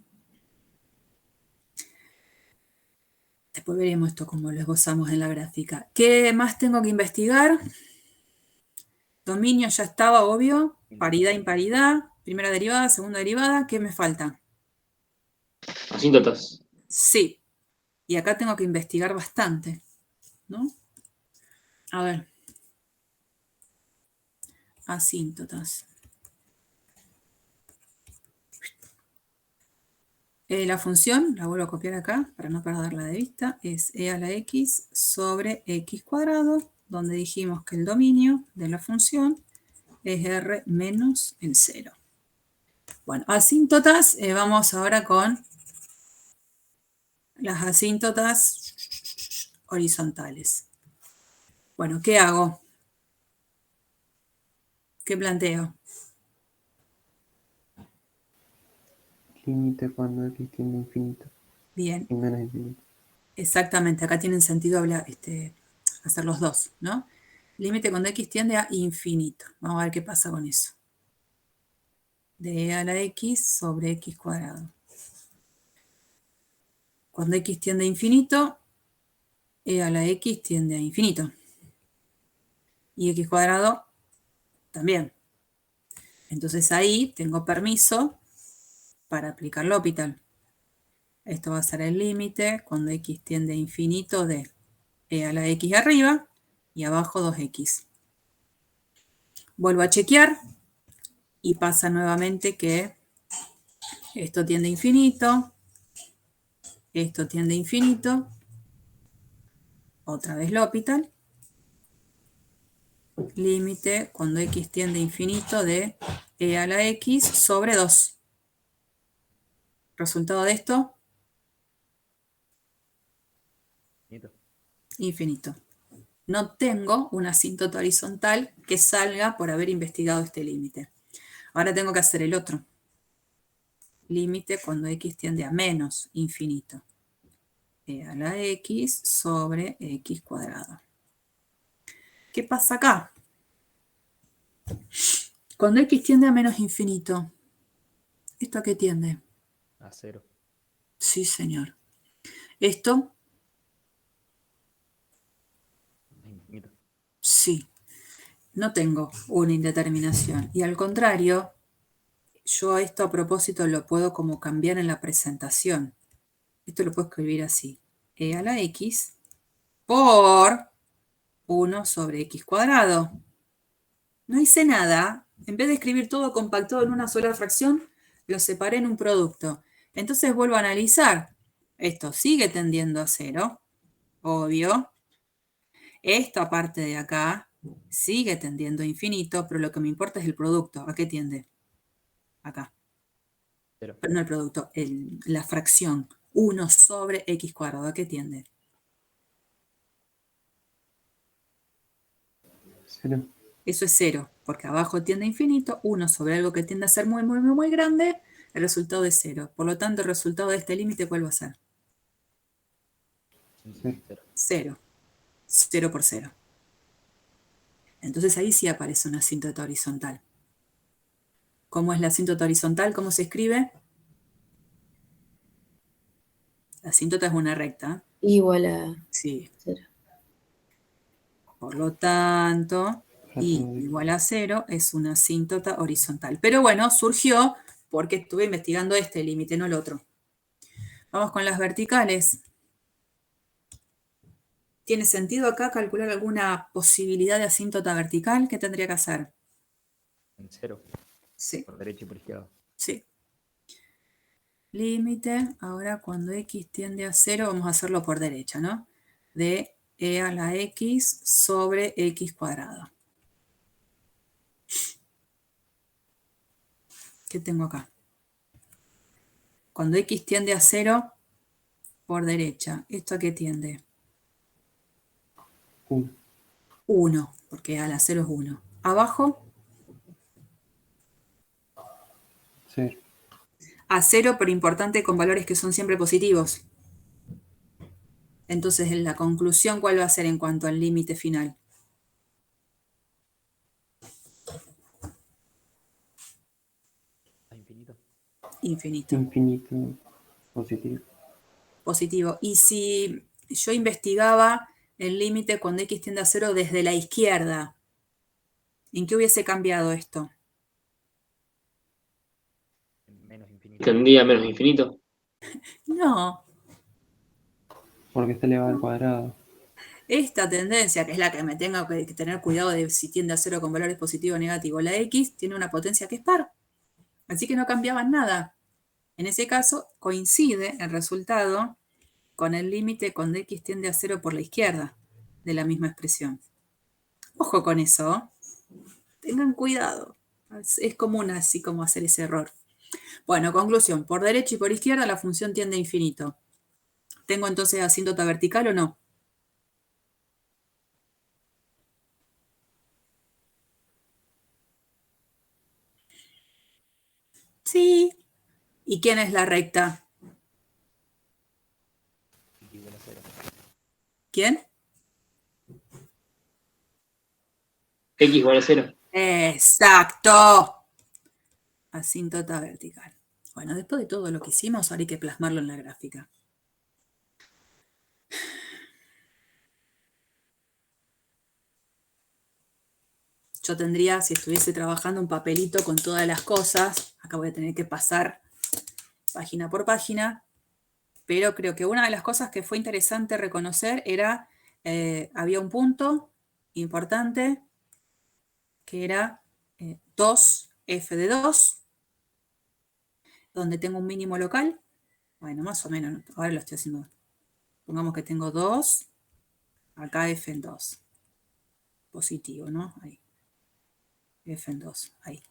Después veremos esto como lo esbozamos en la gráfica. ¿Qué más tengo que investigar? Dominio ya estaba, obvio. Paridad, imparidad. Primera derivada, segunda derivada. ¿Qué me falta? Asíntotas. Sí. Y acá tengo que investigar bastante, ¿no? A ver. Asíntotas. La función, la vuelvo a copiar acá para no perderla de vista, es e a la x sobre x cuadrado, donde dijimos que el dominio de la función es r menos el 0. Bueno, asíntotas, vamos ahora con las asíntotas horizontales. Bueno, ¿qué hago? ¿Qué planteo? Límite cuando x tiende a infinito Bien, y menos infinito. exactamente, acá tienen sentido hablar, hacer los dos, ¿no? Límite cuando x tiende a infinito. Vamos a ver qué pasa con eso. De e a la x sobre x cuadrado. Cuando x tiende a infinito, e a la x tiende a infinito. Y x cuadrado también. Entonces ahí tengo permiso para aplicar L'Hopital. Esto va a ser el límite cuando x tiende a infinito de e a la x arriba y abajo 2x. Vuelvo a chequear y pasa nuevamente que esto tiende a infinito, esto tiende a infinito, otra vez L'Hopital, límite cuando x tiende a infinito de e a la x sobre 2. Resultado de esto, infinito. No tengo una asíntota horizontal que salga por haber investigado este límite. Ahora tengo que hacer el otro. Límite cuando x tiende a menos infinito. E a la x sobre x cuadrado. ¿Qué pasa acá? Cuando x tiende a menos infinito, ¿esto a qué tiende? A 0. Sí, señor. ¿Esto? Infinito. Sí. No tengo una indeterminación. Y al contrario, yo esto a propósito lo puedo como cambiar en la presentación. Esto lo puedo escribir así. E a la x por 1 sobre x cuadrado. No hice nada. En vez de escribir todo compactado en una sola fracción, lo separé en un producto. Entonces vuelvo a analizar. Esto sigue tendiendo a 0, obvio. Esta parte de acá sigue tendiendo a infinito, pero lo que me importa es el producto. ¿A qué tiende? Acá. Cero. Pero no el producto, la fracción. 1 sobre x cuadrado. ¿A qué tiende? 0. Eso es 0, porque abajo tiende a infinito. 1 sobre algo que tiende a ser muy, muy, muy, muy grande, el resultado es 0. Por lo tanto, el resultado de este límite, ¿cuál va a ser? 0. 0 por 0. Entonces ahí sí aparece una asíntota horizontal. ¿Cómo es la asíntota horizontal? ¿Cómo se escribe? La asíntota es una recta. Igual a Sí. 0. Por lo tanto, y igual a 0 es una asíntota horizontal. Pero bueno, surgió porque estuve investigando este límite, no el otro. Vamos con las verticales. ¿Tiene sentido acá calcular alguna posibilidad de asíntota vertical? ¿Qué tendría que hacer? En 0. Sí, Por derecha y por izquierda. sí. Límite, ahora cuando x tiende a 0, vamos a hacerlo por derecha, ¿no? De e a la x sobre x cuadrado. ¿Qué tengo acá? Cuando x tiende a 0, por derecha. ¿Esto a qué tiende? 1. 1, porque a la 0 es 1. Abajo, 0. a 0, pero importante con valores que son siempre positivos. Entonces, en la conclusión, ¿cuál va a ser en cuanto al límite final? Infinito. Infinito. Infinito. Positivo. Positivo. Y si yo investigaba el límite cuando x tiende a 0 desde la izquierda, ¿en qué hubiese cambiado esto? Menos infinito. Tendría a menos infinito. No. Porque está elevado al cuadrado. Esta tendencia, que es la que me tengo que tener cuidado de si tiende a 0 con valores positivos o negativos, la x tiene una potencia que es par. Así que no cambiaban nada. En ese caso, coincide el resultado con el límite cuando x tiende a 0 por la izquierda de la misma expresión. Ojo con eso. Tengan cuidado. Es común así como hacer ese error. Bueno, conclusión. Por derecha y por izquierda la función tiende a infinito. ¿Tengo entonces asíntota vertical o no? Sí. ¿Y quién es la recta? Igual a 0. ¿Quién? X igual a 0. Exacto. Asíntota vertical. Bueno, después de todo lo que hicimos, ahora hay que plasmarlo en la gráfica. Yo tendría, si estuviese trabajando, un papelito con todas las cosas. Acá voy a tener que pasar página por página. Pero creo que una de las cosas que fue interesante reconocer era, había un punto importante que era 2, f de 2, donde tengo un mínimo local. Bueno, más o menos, ahora lo estoy haciendo. Pongamos que tengo 2, acá f en 2. Positivo, ¿no? Ahí. F en 2, ahí.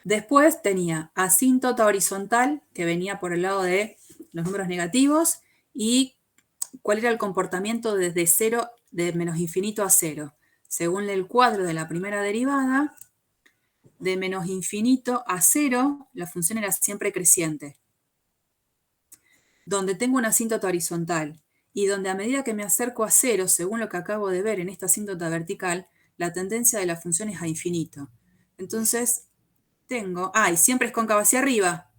Después tenía asíntota horizontal, que venía por el lado de los números negativos, y cuál era el comportamiento desde 0, de menos infinito a 0. Según el cuadro de la primera derivada, de menos infinito a 0, la función era siempre creciente. Donde tengo una asíntota horizontal y donde a medida que me acerco a 0, según lo que acabo de ver en esta asíntota vertical, la tendencia de la función es a infinito. Entonces, tengo... y siempre es cóncava hacia arriba,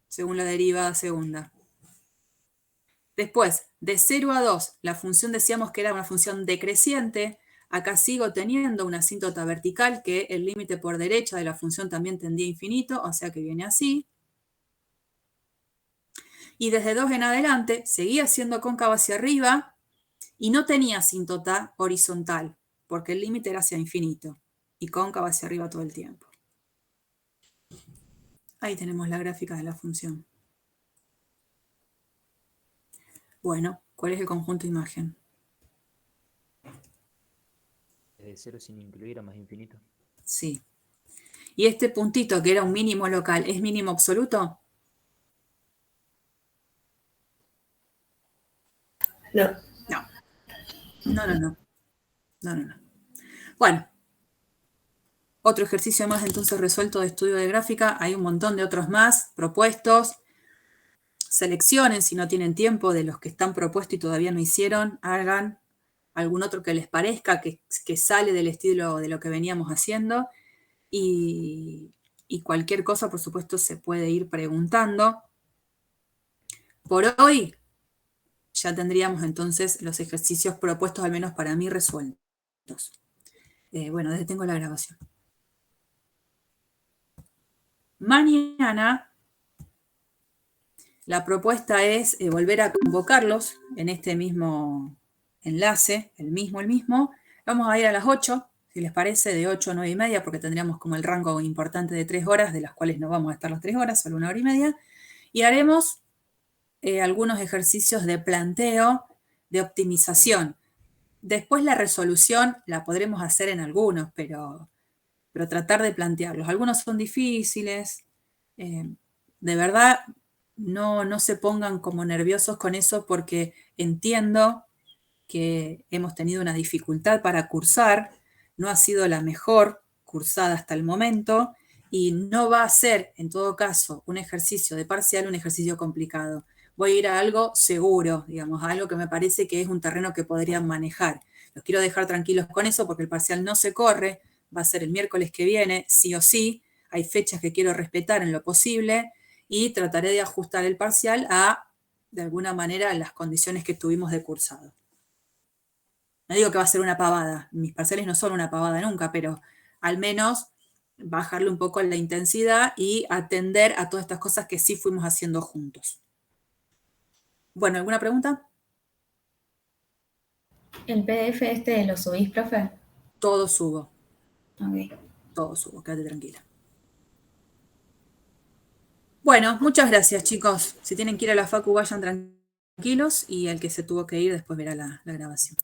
según la derivada segunda. Después, de 0 a 2, la función decíamos que era una función decreciente. Acá sigo teniendo una asíntota vertical que el límite por derecha de la función también tendía a infinito, o sea que viene así. Y desde 2 en adelante seguía siendo cóncava hacia arriba, Y no tenía asíntota horizontal, porque el límite era hacia infinito, y cóncava hacia arriba todo el tiempo. Ahí tenemos la gráfica de la función. Bueno, ¿cuál es el conjunto imagen? De cero sin incluir a más infinito. Sí. ¿Y este puntito que era un mínimo local, es mínimo absoluto? No. No. No. Bueno, otro ejercicio más entonces resuelto de estudio de gráfica. Hay un montón de otros más propuestos. Seleccionen si no tienen tiempo de los que están propuestos y todavía no hicieron. Hagan algún otro que les parezca que sale del estilo de lo que veníamos haciendo. Y cualquier cosa, por supuesto, se puede ir preguntando. Por hoy ya tendríamos entonces los ejercicios propuestos, al menos para mí, resueltos. Bueno, detengo la grabación. Mañana la propuesta es volver a convocarlos en este mismo enlace, el mismo. Vamos a ir a las 8, si les parece, de 8 a 9 y media, porque tendríamos como el rango importante de 3 horas, de las cuales no vamos a estar las 3 horas, solo 1 hora y media. Y haremos algunos ejercicios de planteo, de optimización. Después la resolución la podremos hacer en algunos, pero tratar de plantearlos. Algunos son difíciles. De verdad, no se pongan como nerviosos con eso, porque entiendo que hemos tenido una dificultad para cursar, no ha sido la mejor cursada hasta el momento, y no va a ser, en todo caso, un ejercicio de parcial, un ejercicio complicado. Voy a ir a algo seguro, digamos, a algo que me parece que es un terreno que podrían manejar. Los quiero dejar tranquilos con eso, porque el parcial no se corre, va a ser el miércoles que viene, sí o sí. Hay fechas que quiero respetar en lo posible, y trataré de ajustar el parcial a, de alguna manera, las condiciones que tuvimos de cursado. No digo que va a ser una pavada, mis parciales no son una pavada nunca, pero al menos bajarle un poco la intensidad y atender a todas estas cosas que sí fuimos haciendo juntos. Bueno, ¿alguna pregunta? ¿El PDF este lo subís, profe? Todo subo, Ok. todo subo, quédate tranquila. Bueno, muchas gracias, chicos. Si tienen que ir a la facu, vayan tranquilos, y el que se tuvo que ir después verá la grabación.